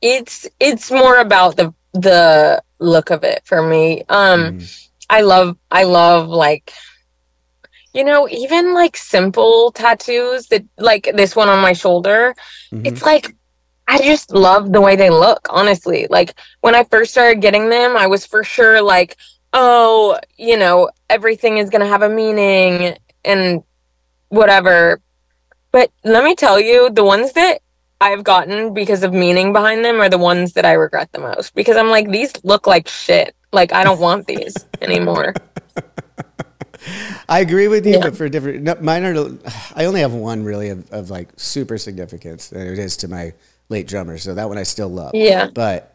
It's more about the look of it for me. I love like, you know, even like simple tattoos that like this one on my shoulder. It's like I just love the way they look, honestly. Like when I first started getting them, I was for sure like, oh, you know, everything is gonna have a meaning and whatever. But let me tell you, the ones that I've gotten because of meaning behind them are the ones that I regret the most, because I'm like, these look like shit. Like I don't want these anymore. I agree with you, but for different. No, mine are. I only have one really of like super significance, and it is to my late drummer. So that one I still love. Yeah. But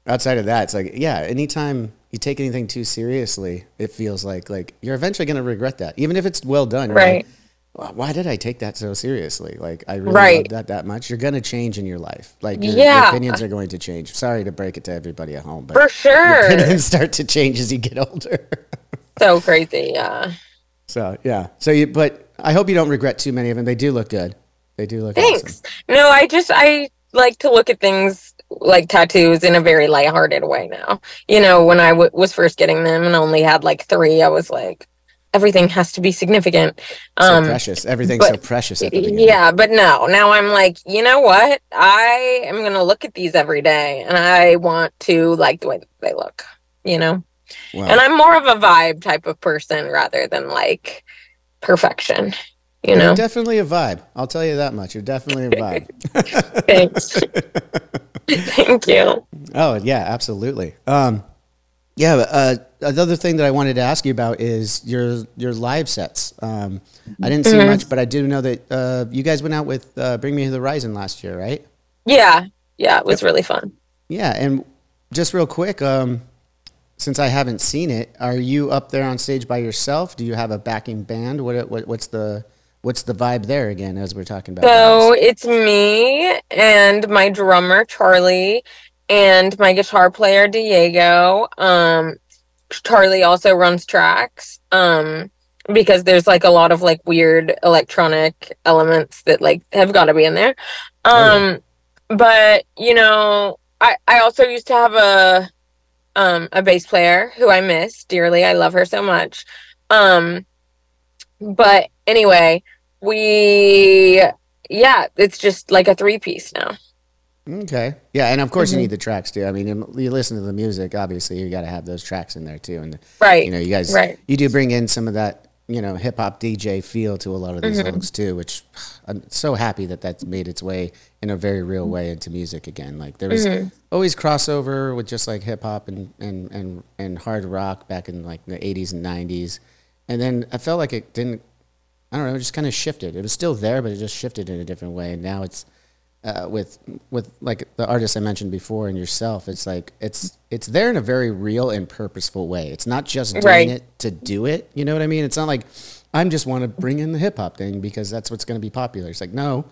outside of that, it's like, yeah, anytime you take anything too seriously, it feels like you're eventually going to regret that, even if it's well done. Right. Like, why did I take that so seriously? Like, I really love that much. You're going to change in your life. Like, your opinions are going to change. Sorry to break it to everybody at home, but for sure, your opinions start to change as you get older. So crazy, yeah. So, yeah. But I hope you don't regret too many of them. They do look good. They do look Thanks. awesome. No, I like to look at things like tattoos in a very lighthearted way now. You know, when I was first getting them and only had like 3, I was like, everything has to be significant. So precious. Everything's so precious at the beginning. Yeah, but no. Now I'm like, you know what? I am going to look at these every day, and I want to like the way that they look, you know? Wow. And I'm more of a vibe type of person rather than like perfection, you know? You're definitely a vibe. I'll tell you that much. You're definitely a vibe. Thanks. Thank you. Oh, yeah, absolutely. Another thing that I wanted to ask you about is your live sets. I didn't see much, but I do know that you guys went out with Bring Me the Horizon last year, right? Yeah. Yeah, it was really fun. Yeah, and just real quick, since I haven't seen it, are you up there on stage by yourself? Do you have a backing band? What's the vibe there again, as we're talking about? So it's me and my drummer Charlie and my guitar player Diego. Charlie also runs tracks because there's like a lot of like weird electronic elements that like have got to be in there. But you know, I also used to have a bass player who I miss dearly. I love her so much. But anyway, it's just like a 3-piece now. Okay. Yeah, and of course you need the tracks too. I mean, you listen to the music, obviously you got to have those tracks in there too. And you know, you guys, you do bring in some of that, you know, hip hop DJ feel to a lot of these songs too, which I'm so happy that that's made its way in a very real way into music again. Like there was always crossover with just like hip hop and hard rock back in like the 80s and 90s. And then I felt like it didn't, I don't know, it just kind of shifted. It was still there, but it just shifted in a different way. And now it's with like the artists I mentioned before and yourself, it's like it's there in a very real and purposeful way. It's not just doing it to do it. You know what I mean? It's not like I just want to bring in the hip hop thing because that's what's going to be popular. It's like, no,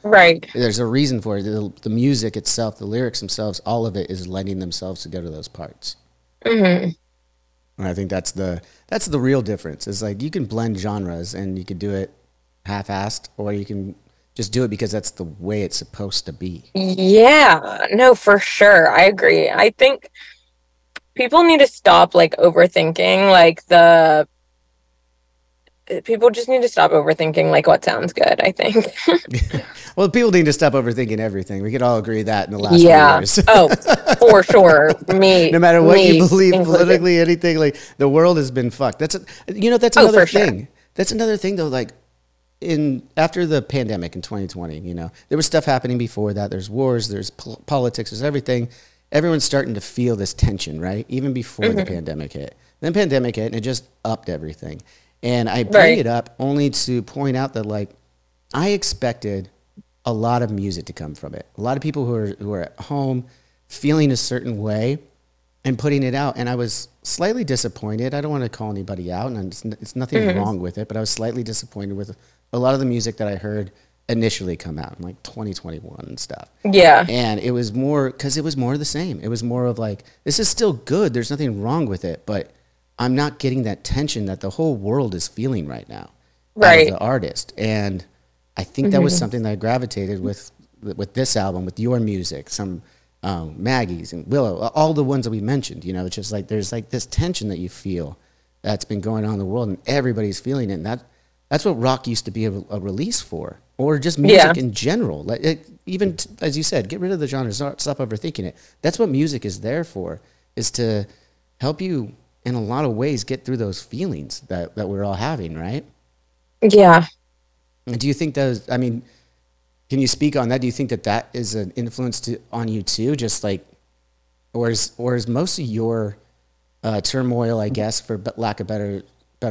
there's a reason for it. The music itself, the lyrics themselves, all of it is lending themselves to go to those parts. And I think that's the real difference. Is like you can blend genres and you can do it half-assed, or you can just do it because that's the way it's supposed to be. Yeah, no, for sure. I agree. I think people need to stop like overthinking people just need to stop overthinking like what sounds good, I think. Well, people need to stop overthinking everything. We could all agree that in the last few years. Oh, for sure. No matter what you believe politically, anything, like the world has been fucked. That's another thing. Sure. That's another thing though, like after the pandemic in 2020, you know, there was stuff happening before that. There's wars, there's politics, there's everything. Everyone's starting to feel this tension, right? Even before the pandemic hit. Then pandemic hit and it just upped everything. And I bring it up only to point out that like I expected a lot of music to come from it. A lot of people who are at home feeling a certain way. and putting it out. And I was slightly disappointed. I don't want to call anybody out, and it's nothing wrong with it, but I was slightly disappointed with a lot of the music that I heard initially come out in like 2021 and stuff. Yeah. And it was more, because it was more of the same. It was more of like, this is still good. There's nothing wrong with it, but I'm not getting that tension that the whole world is feeling right now. Right. As the artist. And I think that was something that I gravitated with this album, with your music, some Maggie's and Willow, all the ones that we mentioned. You know, it's just like there's like this tension that you feel that's been going on in the world, and everybody's feeling it. And that's what rock used to be a release for, or just music in general. Like even as you said, get rid of the genre, stop overthinking it. That's what music is there for, is to help you in a lot of ways get through those feelings that we're all having, right? Yeah. And do you think those? I mean, can you speak on that? Do you think that is an influence on you too? Just like, or is most of your turmoil, I guess, for lack of better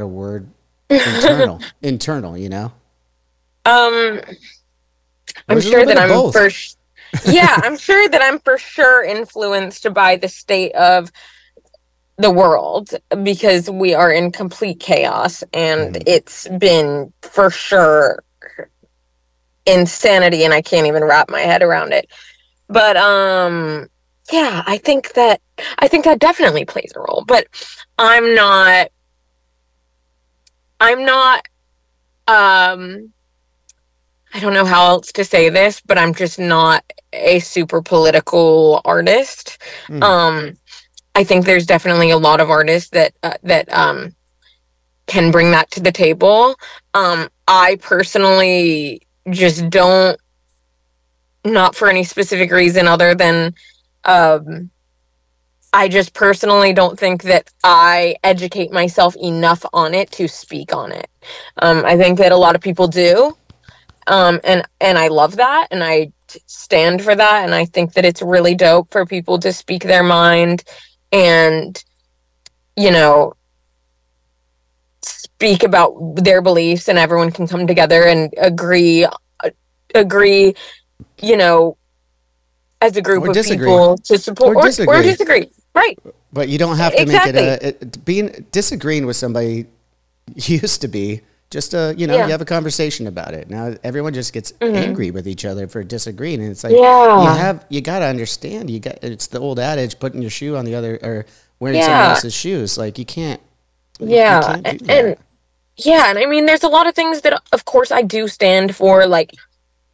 word, internal, you know? I'm sure that I'm sure that I'm for sure influenced by the state of the world, because we are in complete chaos, and it's been for sure insanity, and I can't even wrap my head around it. But yeah, I think that definitely plays a role. But I'm not I don't know how else to say this, but I'm just not a super political artist. I think there's definitely a lot of artists that can bring that to the table. I personally just don't, not for any specific reason other than I just personally don't think that I educate myself enough on it to speak on it. I think that a lot of people do. And I love that, and I stand for that, and I think that it's really dope for people to speak their mind and, you know, speak about their beliefs, and everyone can come together and agree, you know, as a group of people to support or disagree. Right. But you don't have to make it disagreeing with somebody used to be just you have a conversation about it. Now everyone just gets angry with each other for disagreeing, and it's like you got to understand. It's the old adage: putting your shoe on the other, or wearing someone else's shoes. Like you can't. Yeah, you can't do that. And I mean, there's a lot of things that, of course, I do stand for, like,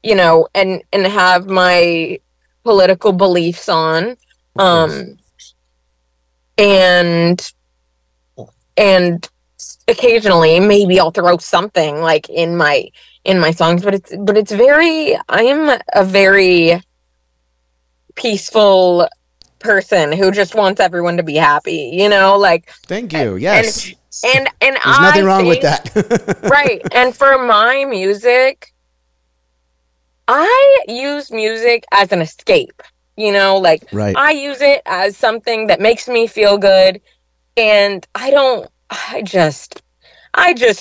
you know, and have my political beliefs on, and occasionally maybe I'll throw something like in my songs, but it's I am a very peaceful person who just wants everyone to be happy, you know, like. Thank you. Yes. And there's nothing wrong with that. Right. And for my music, I use music as an escape, you know, like I use it as something that makes me feel good. And I just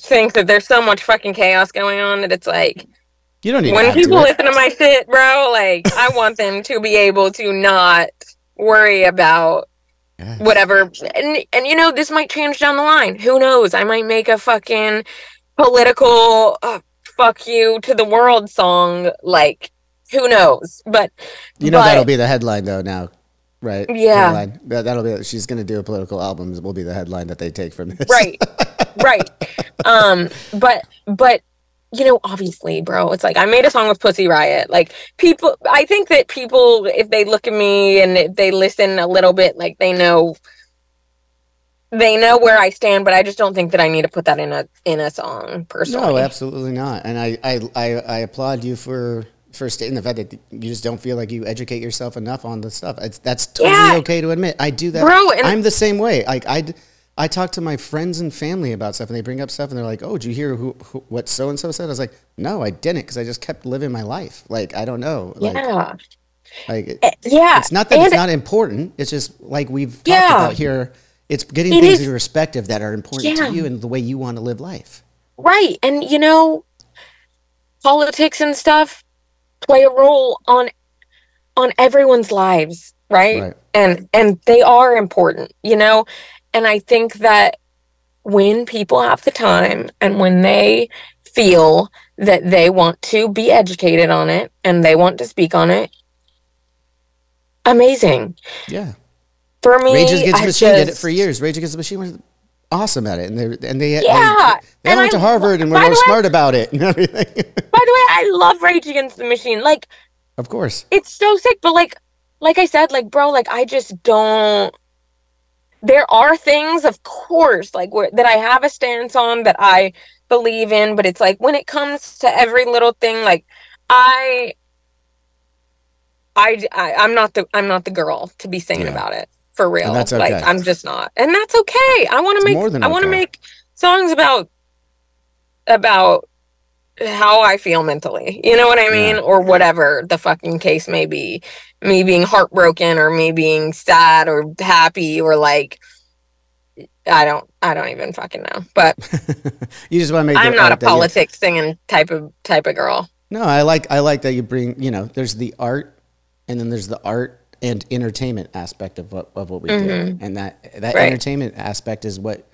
think that there's so much fucking chaos going on that it's like, you don't need when people listen to my shit, bro, like I want them to be able to not worry about whatever. And you know, this might change down the line. Who knows? I might make a fucking political fuck you to the world song. Like, who knows? But that'll be the headline though now. Right. Yeah. That'll be. She's going to do a political album. Will be the headline that they take from this. Right. Right. But you know, obviously, bro, it's like I made a song with Pussy Riot. Like I think that people, if they look at me and if they listen a little bit, like they know where I stand. But I just don't think that I need to put that in a song personally. No, absolutely not. And I applaud you for stating the fact that you just don't feel like you educate yourself enough on the stuff. That's totally okay to admit. I do that. Bro, I'm the same way. Like I talk to my friends and family about stuff, and they bring up stuff, and they're like, "Oh, did you hear what so and so said?" I was like, "No, I didn't, because I just kept living my life. Like I don't know." It's not that it's not important. It's just like we've talked about here. It's getting things in perspective that are important to you and the way you want to live life. Right, and you know, politics and stuff play a role on everyone's lives. right? And they are important, you know? And I think that when people have the time and when they feel that they want to be educated on it and they want to speak on it, amazing. Yeah. For me, Rage Against the Machine did it for years. Rage Against the Machine was awesome at it, and they went to Harvard and were more smart about it and everything. By the way, I love Rage Against the Machine. Like, of course, it's so sick, but like I said, like, bro, like, I just don't. There are things, of course, like that I have a stance on that I believe in, but it's like when it comes to every little thing, like I'm not the girl to be singing about it. For real. And that's okay. Like, I'm just not. And that's okay. I want to make songs about how I feel mentally. You know what I mean? Or whatever the fucking case may be. Me being heartbroken or me being sad or happy or like I don't even fucking know. But you just want to make I'm not a politics singing type of girl. No, I like that you bring, you know, there's the art and then there's the art and entertainment aspect of what we do, and that entertainment aspect is what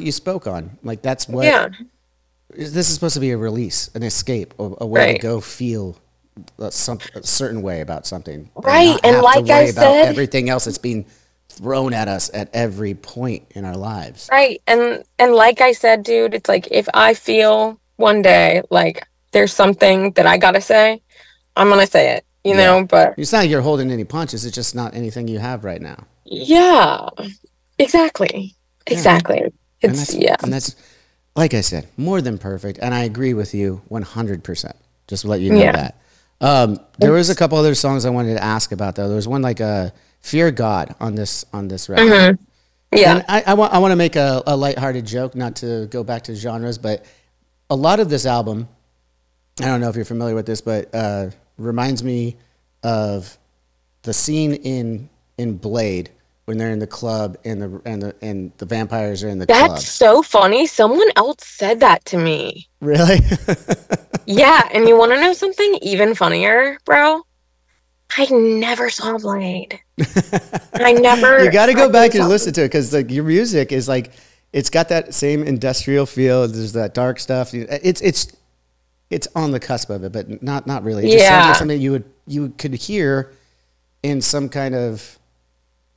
you spoke on. Like that's what this is supposed to be, a release, an escape, a way to go feel a certain way about something, right? And like I said, everything else that's being thrown at us at every point in our lives, right? And like I said, dude, it's like if I feel one day like there's something that I gotta say, I'm gonna say it. You know, but it's not like you're holding any punches. It's just not anything you have right now. Yeah, exactly. Exactly. It's and that's like I said, more than perfect. And I agree with you 100%. Just to let you know that. There was a couple other songs I wanted to ask about though. There was one like "Fear God" on this record. Yeah, and I want to make a lighthearted joke, not to go back to genres, but a lot of this album, I don't know if you're familiar with this, but reminds me of the scene in Blade when they're in the club and the vampires are in the club. That's so funny. Someone else said that to me. Really? Yeah, and you want to know something even funnier, bro? I never saw Blade. I never. You got to go back and listen to it because like your music is like it's got that same industrial feel. There's that dark stuff. It's on the cusp of it, but not really. It just sounds like something you could hear in some kind of,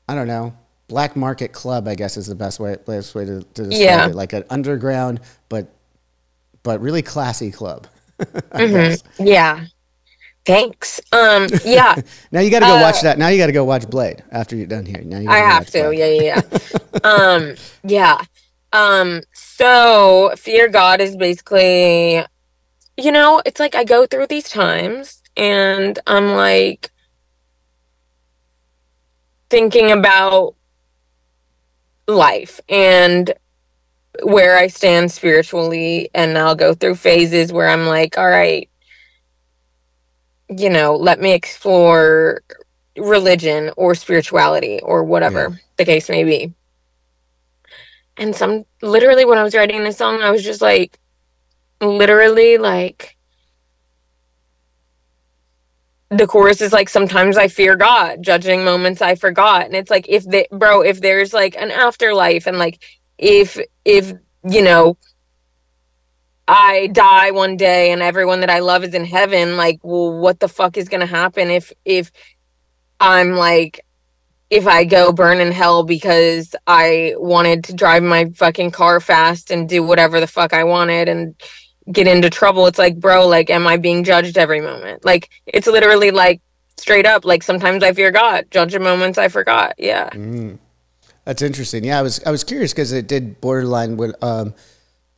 I don't know, black market club, I guess is the best way to describe it. Like an underground, but really classy club. Yeah. Thanks. Yeah. Now you got to go watch that. Now you got to go watch Blade after you're done here. Now you I have to. Yeah. Yeah. So Fear God is basically, you know, it's like I go through these times and I'm like thinking about life and where I stand spiritually, and I'll go through phases where I'm like, all right, you know, let me explore religion or spirituality or whatever the case may be. And literally when I was writing this song, I was just like, literally, like, the chorus is like, sometimes I fear God, judging moments I forgot. And it's like, if there's like an afterlife, and like, if you know, I die one day and everyone that I love is in heaven, like, well, what the fuck is gonna happen if I'm like, if I go burn in hell because I wanted to drive my fucking car fast and do whatever the fuck I wanted and get into trouble? It's like, bro, like, am I being judged every moment? Like, it's literally like straight up, like, sometimes I fear God, judging moments I forgot. Yeah. That's interesting. Yeah, I was curious because it did borderline with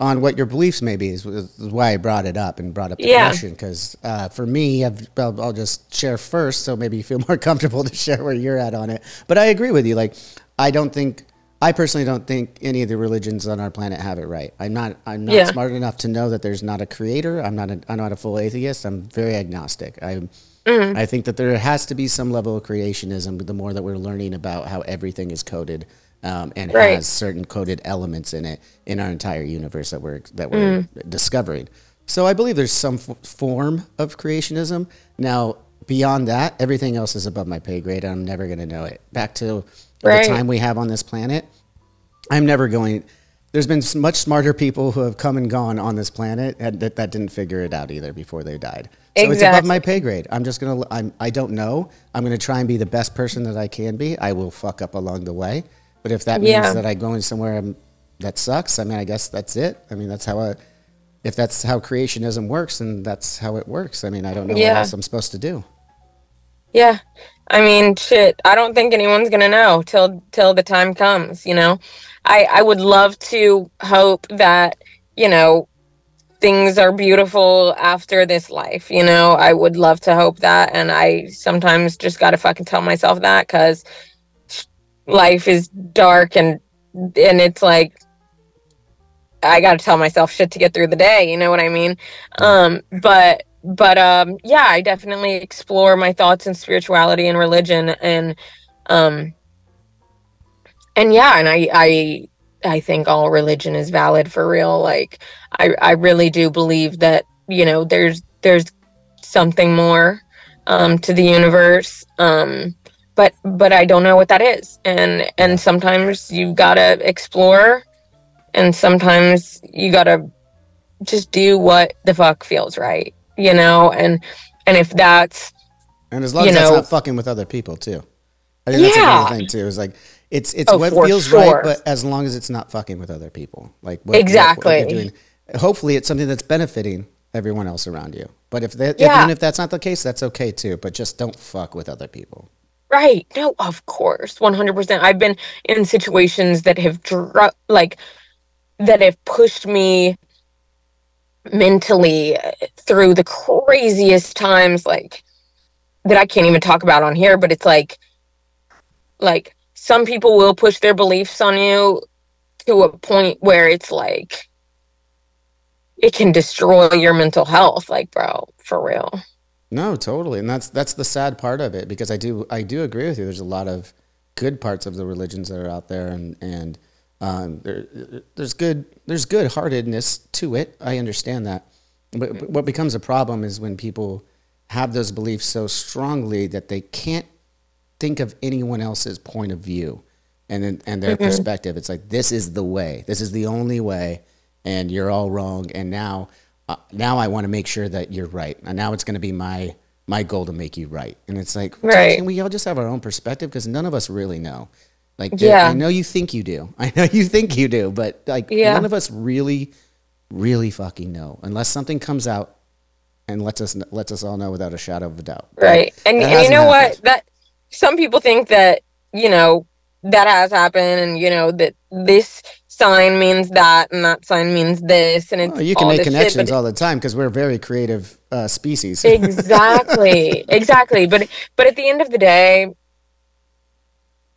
on what your beliefs may be is why I brought it up and brought up the question. Because for me, I'll just share first, so maybe you feel more comfortable to share where you're at on it. But I agree with you. Like, I personally don't think any of the religions on our planet have it right. I'm not smart enough to know that there's not a creator. I'm not a full atheist. I'm very agnostic. I think that there has to be some level of creationism. The more that we're learning about how everything is coded, and has certain coded elements in it in our entire universe that we're discovering. So I believe there's some form of creationism. Now, beyond that, everything else is above my pay grade. And I'm never going to know it. Back to Right. the time we have on this planet, I'm never going. There's been much smarter people who have come and gone on this planet and that didn't figure it out either before they died. So it's above my pay grade. I'm just going to, I don't know. I'm going to try and be the best person that I can be. I will fuck up along the way. But if that means that I go in somewhere that sucks, I mean, I guess that's it. I mean, that's how if that's how creationism works, then that's how it works. I mean, I don't know what else I'm supposed to do. Yeah. I mean, shit, I don't think anyone's going to know till the time comes, you know? I would love to hope that, you know, things are beautiful after this life, you know? I would love to hope that, and I sometimes just got to fucking tell myself that, because life is dark and it's like, I got to tell myself shit to get through the day, you know what I mean? But yeah, I definitely explore my thoughts in spirituality and religion, and yeah, and I think all religion is valid for real. Like, I really do believe that, you know, there's something more to the universe, but I don't know what that is, and sometimes you gotta explore, and sometimes you gotta just do what the fuck feels right, you know, and if that's, and as long as that's not fucking with other people too. I think that's another thing too. Is like it's what feels right, but as long as it's not fucking with other people, like what you're doing. Hopefully, it's something that's benefiting everyone else around you. But even if that's not the case, that's okay too. But just don't fuck with other people. Right? No, of course, 100%. I've been in situations that have that have pushed me mentally through the craziest times, like, that I can't even talk about on here, but it's like some people will push their beliefs on you to a point where it's like it can destroy your mental health, like, bro, for real. No, totally. And that's the sad part of it, because I do agree with you. There's a lot of good parts of the religions that are out there, and there's good heartedness to it. I understand that. But what becomes a problem is when people have those beliefs so strongly that they can't think of anyone else's point of view and their perspective. It's like, this is the way. This is the only way, and you're all wrong. And now I want to make sure that you're right. And now it's going to be my goal to make you right. And it's like, can we all just have our own perspective? Because none of us really know. Like, I know you think you do. I know you think you do, but like, none of us really, really fucking know, unless something comes out and lets us all know without a shadow of a doubt. Right. And you know what? That some people think that, you know, that has happened, and, you know, that this sign means that and that sign means this, and it's you can make connections all the time because we're a very creative species. Exactly. But at the end of the day,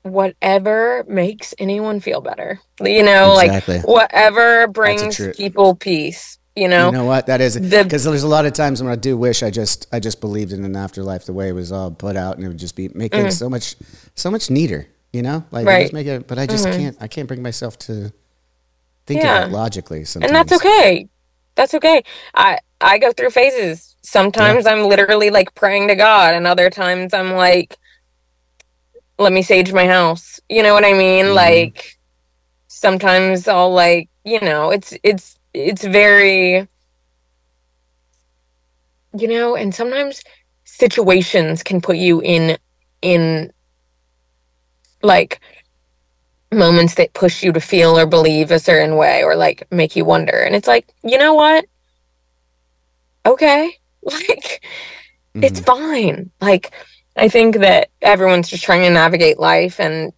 whatever makes anyone feel better, you know, like whatever brings people peace, you know. You know what that is, because there's a lot of times when I do wish I just believed in an afterlife the way it was all put out, and it would just be make things so much neater, you know, like just make it. But I just can't bring myself to think of it logically sometimes. And that's okay. I go through phases. Sometimes I'm literally like praying to God, and other times I'm like, let me sage my house. You know what I mean? Like, sometimes I'll, like, you know, it's very, you know, and sometimes situations can put you in like moments that push you to feel or believe a certain way, or like make you wonder. And it's like, you know what? Okay. Like, it's fine. Like, I think that everyone's just trying to navigate life and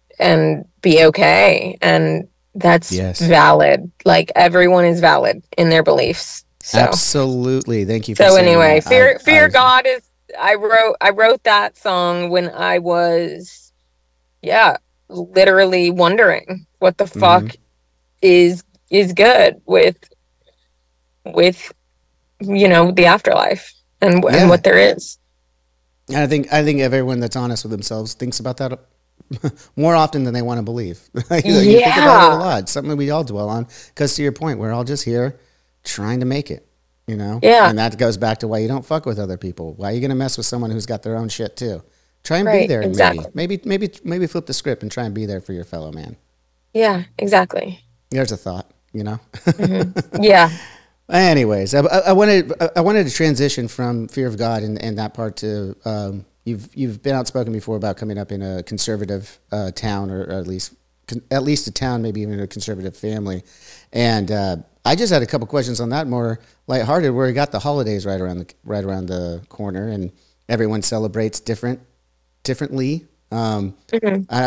be okay. And that's valid. Like, everyone is valid in their beliefs. So. Absolutely. Thank you for saying anyway, that. Fear God is, I wrote that song when I was, literally wondering what the fuck is good with, you know, the afterlife and what there is. And I think everyone that's honest with themselves thinks about that more often than they want to believe. You think about it a lot. Something we all dwell on, because to your point, we're all just here trying to make it. you know? Yeah. And that goes back to why you don't fuck with other people. Why are you going to mess with someone who's got their own shit too? Try and be there. Exactly. Maybe flip the script and try and be there for your fellow man. Yeah, exactly. There's a thought, you know? Yeah. Anyways, I wanted to transition from fear of God and that part to you've been outspoken before about coming up in a conservative town, or at least a town, maybe even a conservative family, and I just had a couple questions on that, more lighthearted, where you got the holidays right around the corner, and everyone celebrates differently. I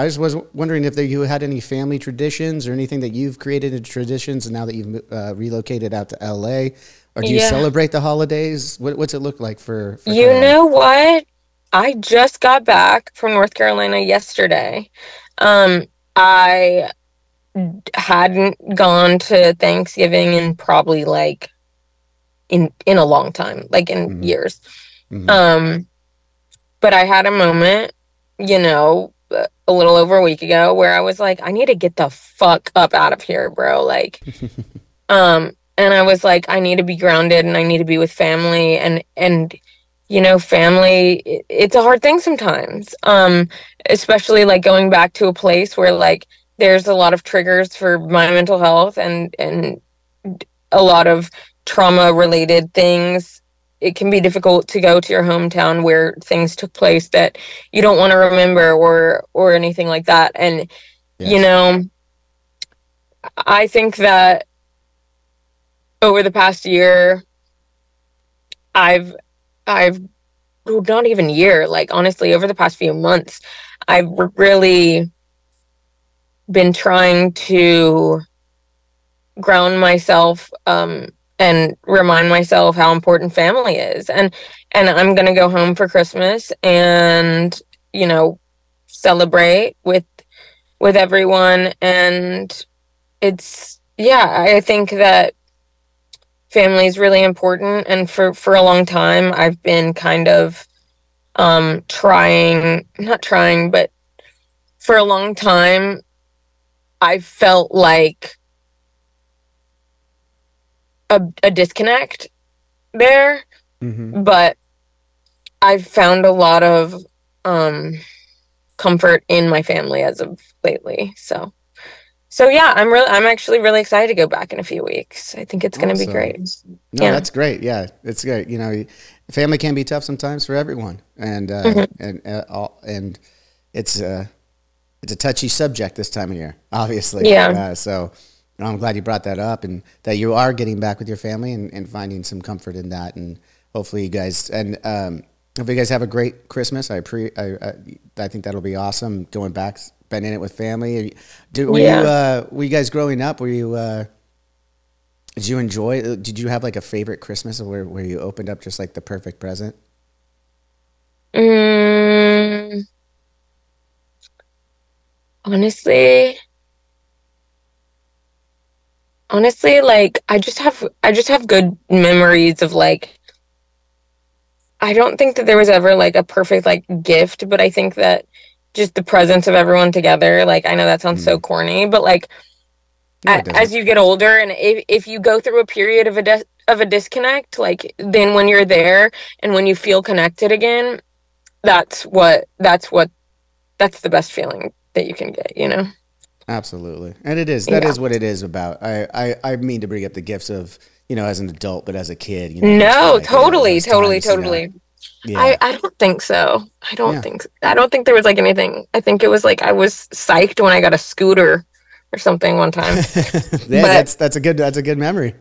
just was wondering if you had any family traditions or anything that you've created in traditions now that you've relocated out to LA, or do you celebrate the holidays? What's it look like for you know what? I just got back from North Carolina yesterday. I hadn't gone to Thanksgiving in probably like in a long time, like in years. But I had a moment, you know, a little over a week ago where I was like, I need to get the fuck up out of here, bro. Like, and I was like, I need to be grounded and I need to be with family, and you know, family, it's a hard thing sometimes. Especially like going back to a place where like there's a lot of triggers for my mental health and a lot of trauma related things. It can be difficult to go to your hometown where things took place that you don't want to remember or anything like that. And, you know, I think that over the past year, I've not even year, like honestly, over the past few months, I've really been trying to ground myself, and remind myself how important family is. And I'm going to go home for Christmas and, you know, celebrate with everyone. And it's, I think that family is really important. And for a long time, I've been kind of, not trying, but for a long time, I felt like a disconnect there, but I've found a lot of comfort in my family as of lately. So yeah, I'm actually really excited to go back in a few weeks. I think it's going to be great. No, that's great. Yeah, it's great. You know, family can be tough sometimes for everyone, and it's a touchy subject this time of year, obviously. Yeah. So I'm glad you brought that up, and that you are getting back with your family and finding some comfort in that. And hopefully you guys hope you guys have a great Christmas. I think that'll be awesome. Going back, spending it with family. Were you guys growing up? Were you did you enjoy? Did you have like a favorite Christmas where you opened up just like the perfect present? Honestly, like I just have good memories of like, I don't think that there was ever like a perfect like gift, but I think that just the presence of everyone together, like I know that sounds so corny, but like as you get older and if you go through a period of a disconnect, like then when you're there and when you feel connected again, that's the best feeling that you can get, you know? Absolutely. And it is. That is what it is about. I mean to bring up the gifts of, you know, as an adult, but as a kid, you know. No, like, totally. Yeah. I don't think so. I don't think there was like anything. I think it was like I was psyched when I got a scooter or something one time. Yeah, that's a good memory.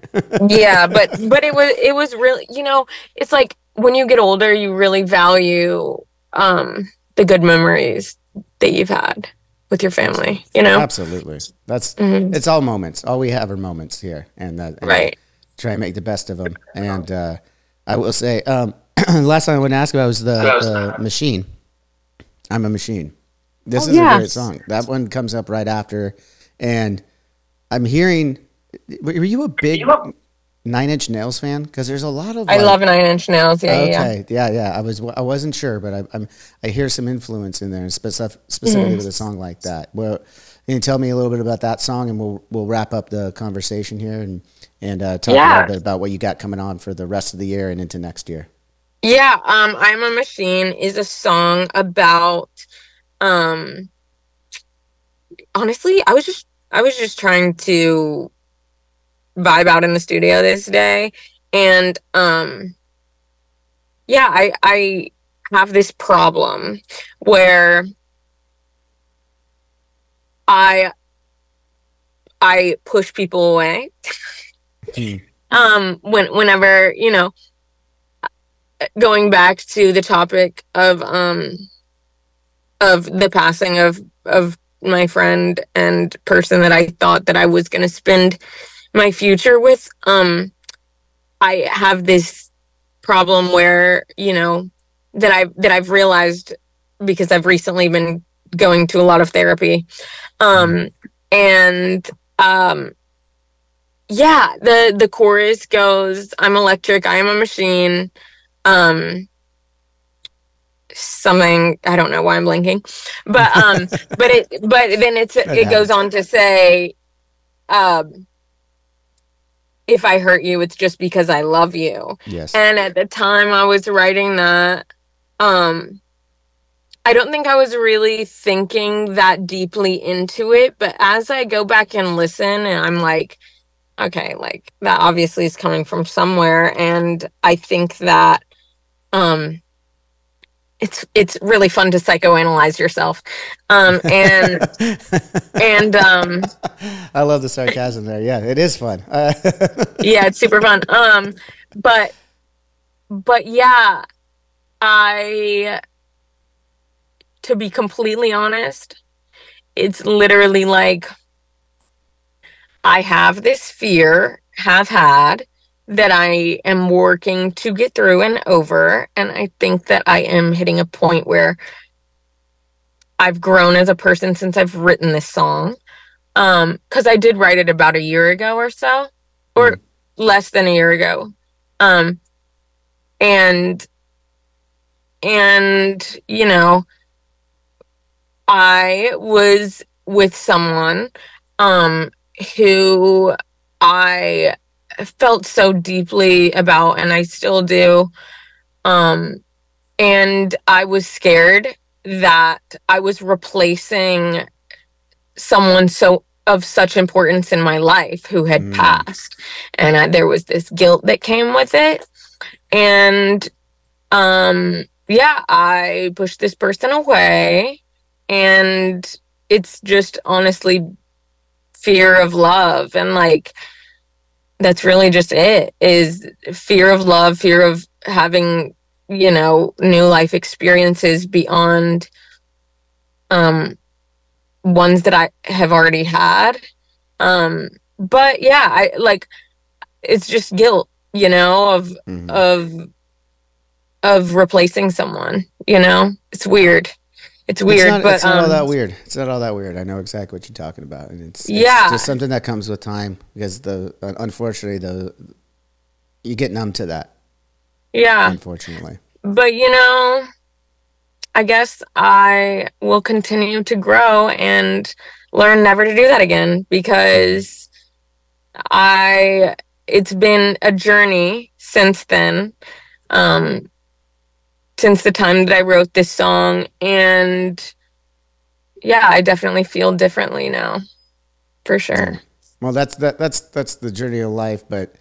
Yeah, but it was really, you know, it's like when you get older, you really value the good memories that you've had with your family, you know? Absolutely. That's it's all moments. All we have are moments here, and right. Try and make the best of them. And I will say, last time I want to ask about was the machine. I'm a machine. This is a great song. That one comes up right after, and I'm hearing. Were you a big Nine Inch Nails fan? Because there's a lot of. I love Nine Inch Nails. Yeah, okay, yeah. I wasn't sure, but I hear some influence in there, specifically with a song like that. Well, Can you tell me a little bit about that song, and we'll wrap up the conversation here and talk a little bit about what you got coming on for the rest of the year and into next year. Yeah, I'm a Machine is a song about honestly, I was just trying to vibe out in the studio this day, and yeah, I have this problem where I push people away. Whenever, you know, going back to the topic of the passing of my friend and person that I thought that I was going to spend my future with, I have this problem where, you know, that I've realized because I've recently been going to a lot of therapy. Yeah, the chorus goes, I'm electric, I am a machine. Something, I don't know why I'm blinking, but then it goes on to say, if I hurt you, it's just because I love you. Yes. And at the time I was writing that, I don't think I was really thinking that deeply into it, but as I go back and listen, and I'm like, okay, like that obviously is coming from somewhere, and I think that it's really fun to psychoanalyze yourself, and I love the sarcasm there. Yeah, it is fun. Yeah, it's super fun. But yeah, to be completely honest, it's literally like I have this fear, have had, that I am working to get through and over. And I think that I am hitting a point where I've grown as a person since I've written this song. Because I did write it about a year ago or so, or less than a year ago. And you know, I was with someone who I felt so deeply about, and I still do. And I was scared that I was replacing someone of such importance in my life who had passed. And there was this guilt that came with it. And yeah, I pushed this person away, and it's just honestly fear of love. And like, that's really just it, is fear of love, fear of having, you know, new life experiences beyond ones that I have already had. But yeah, I like, it's just guilt, you know, of replacing someone, you know. It's weird. It's weird, but it's not all that weird. It's not all that weird. I know exactly what you're talking about, and it's just something that comes with time, because unfortunately you get numb to that. Yeah, unfortunately. But you know, I guess I will continue to grow and learn never to do that again, because it's been a journey since then. Since the time that I wrote this song, and yeah, I definitely feel differently now, for sure. Well, that's the journey of life, but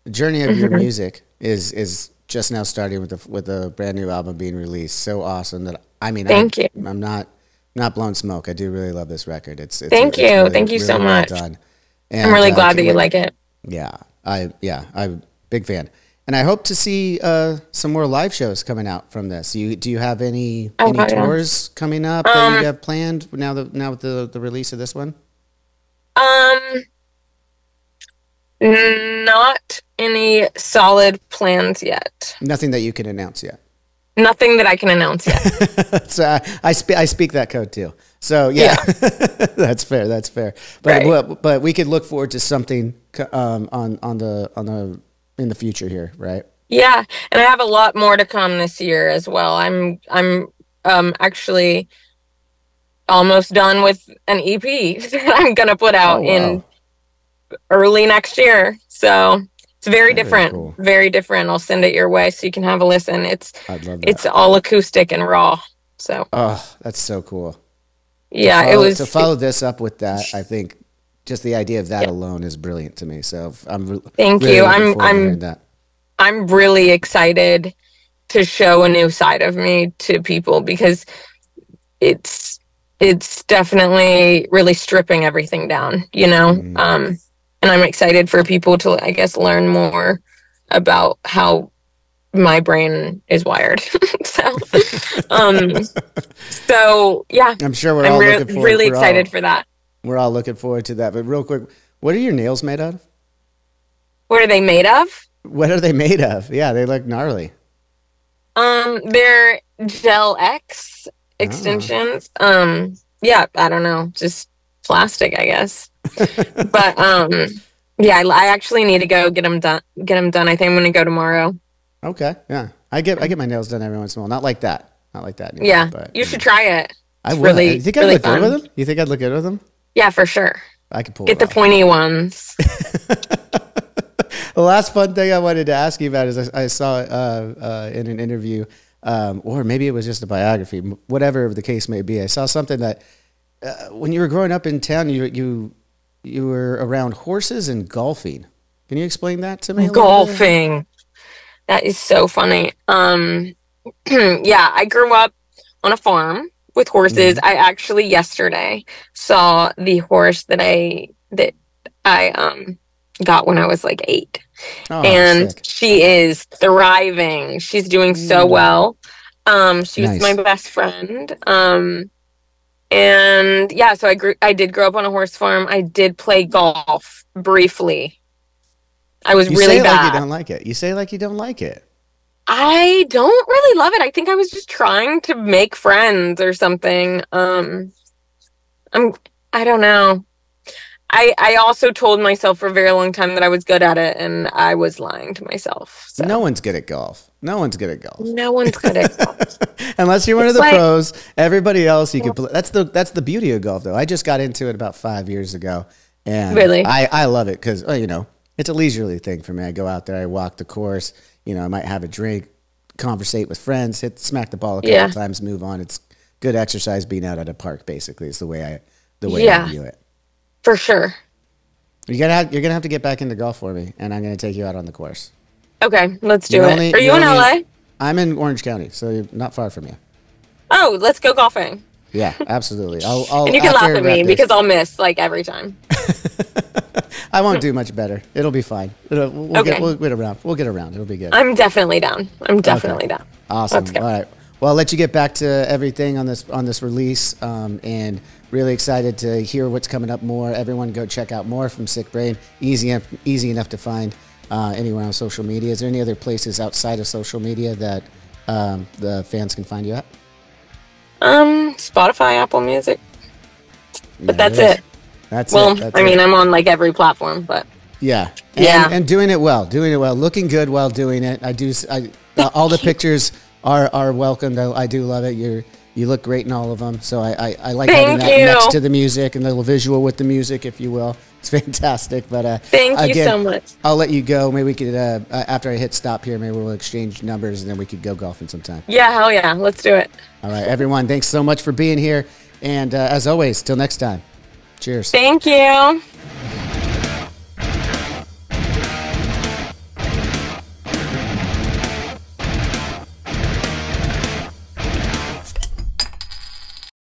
the journey of your music is just now starting with a brand new album being released. So awesome that thank you. I'm not blowing smoke. I do really love this record. Thank you really so much. Well done. And, I'm really glad that you like it. Yeah, I'm a big fan. And I hope to see some more live shows coming out from this. Do you have any tours coming up that you have planned now with the release of this one? Not any solid plans yet. Nothing that you can announce yet. Nothing that I can announce yet. So I speak that code too. So yeah. That's fair. But right. But we could look forward to something in the future here, right? Yeah, and I have a lot more to come this year as well. I'm actually almost done with an EP that I'm gonna put out in early next year. So it's very different. Cool. Very different. I'll send it your way so you can have a listen. I'd love that. It's all acoustic and raw. So that's so cool. Yeah, to follow this up with that. I think just the idea of that alone is brilliant to me. So thank you. I'm really excited to show a new side of me to people, because it's definitely really stripping everything down, you know. And I'm excited for people to, I guess, learn more about how my brain is wired. So yeah, I'm sure we're all looking forward. Really excited for that. We're all looking forward to that. But real quick, what are your nails made out of? What are they made of? What are they made of? Yeah, they look gnarly. They're Gel X extensions. Yeah, I don't know, just plastic, I guess. But yeah, I actually need to go get them done. I think I'm gonna go tomorrow. Okay, yeah, I get my nails done every once in a while. Not like that anymore, yeah, but you should try it. I would. Really, you think I'd look good with them? You think I'd look good with them? Yeah, for sure. I could pull. Get the pointy ones. The last fun thing I wanted to ask you about is I saw in an interview, or maybe it was just a biography, whatever the case may be. I saw something that when you were growing up in town, you were around horses and golfing. Can you explain that to me? Golfing. That is so funny. Yeah, I grew up on a farm with horses. I actually yesterday saw the horse that I got when I was like 8. And sick. She is thriving. She's doing so well. She was my best friend. And yeah, so I did grow up on a horse farm. I did play golf briefly. I was really bad. Like you don't like it. You say like you don't like it. I don't really love it. I think I was just trying to make friends or something. I don't know. I also told myself for a very long time that I was good at it, and I was lying to myself. So. No one's good at golf. No one's good at golf. Unless you're one of the pros. Everybody else you can play. That's the beauty of golf, though. I just got into it about 5 years ago, and really, I love it because you know, it's a leisurely thing for me. I go out there, I walk the course. You know, I might have a drink, conversate with friends, smack the ball a couple times, move on. It's good exercise being out at a park. Basically, is the way I view it. For sure. You're gonna have to get back into golf for me, and I'm gonna take you out on the course. Okay, let's do it. Are you in LA? I'm in Orange County, so you're not far from you. Oh, let's go golfing. Yeah, absolutely. I'll and you can laugh at me because I'll miss like every time. I won't do much better. It'll be fine. We'll get around. We'll get around. It'll be good. I'm definitely down. Down. Awesome. All right. Well, I'll let you get back to everything on this release, and really excited to hear what's coming up more. Everyone go check out more from Siiickbrain. Easy enough to find anywhere on social media. Is there any other places outside of social media that the fans can find you at? Spotify, Apple Music. But that's it. I mean, I'm on like every platform, but yeah, and doing it well, looking good while doing it. All the pictures are welcomed. I do love it. You look great in all of them. So I like having that next to the music and the little visual with the music, if you will. It's fantastic. But thank you so much. I'll let you go. Maybe we could after I hit stop here, maybe we'll exchange numbers and then we could go golfing sometime. Yeah, hell yeah, let's do it. All right, everyone. Thanks so much for being here, and as always, till next time. Cheers. Thank you.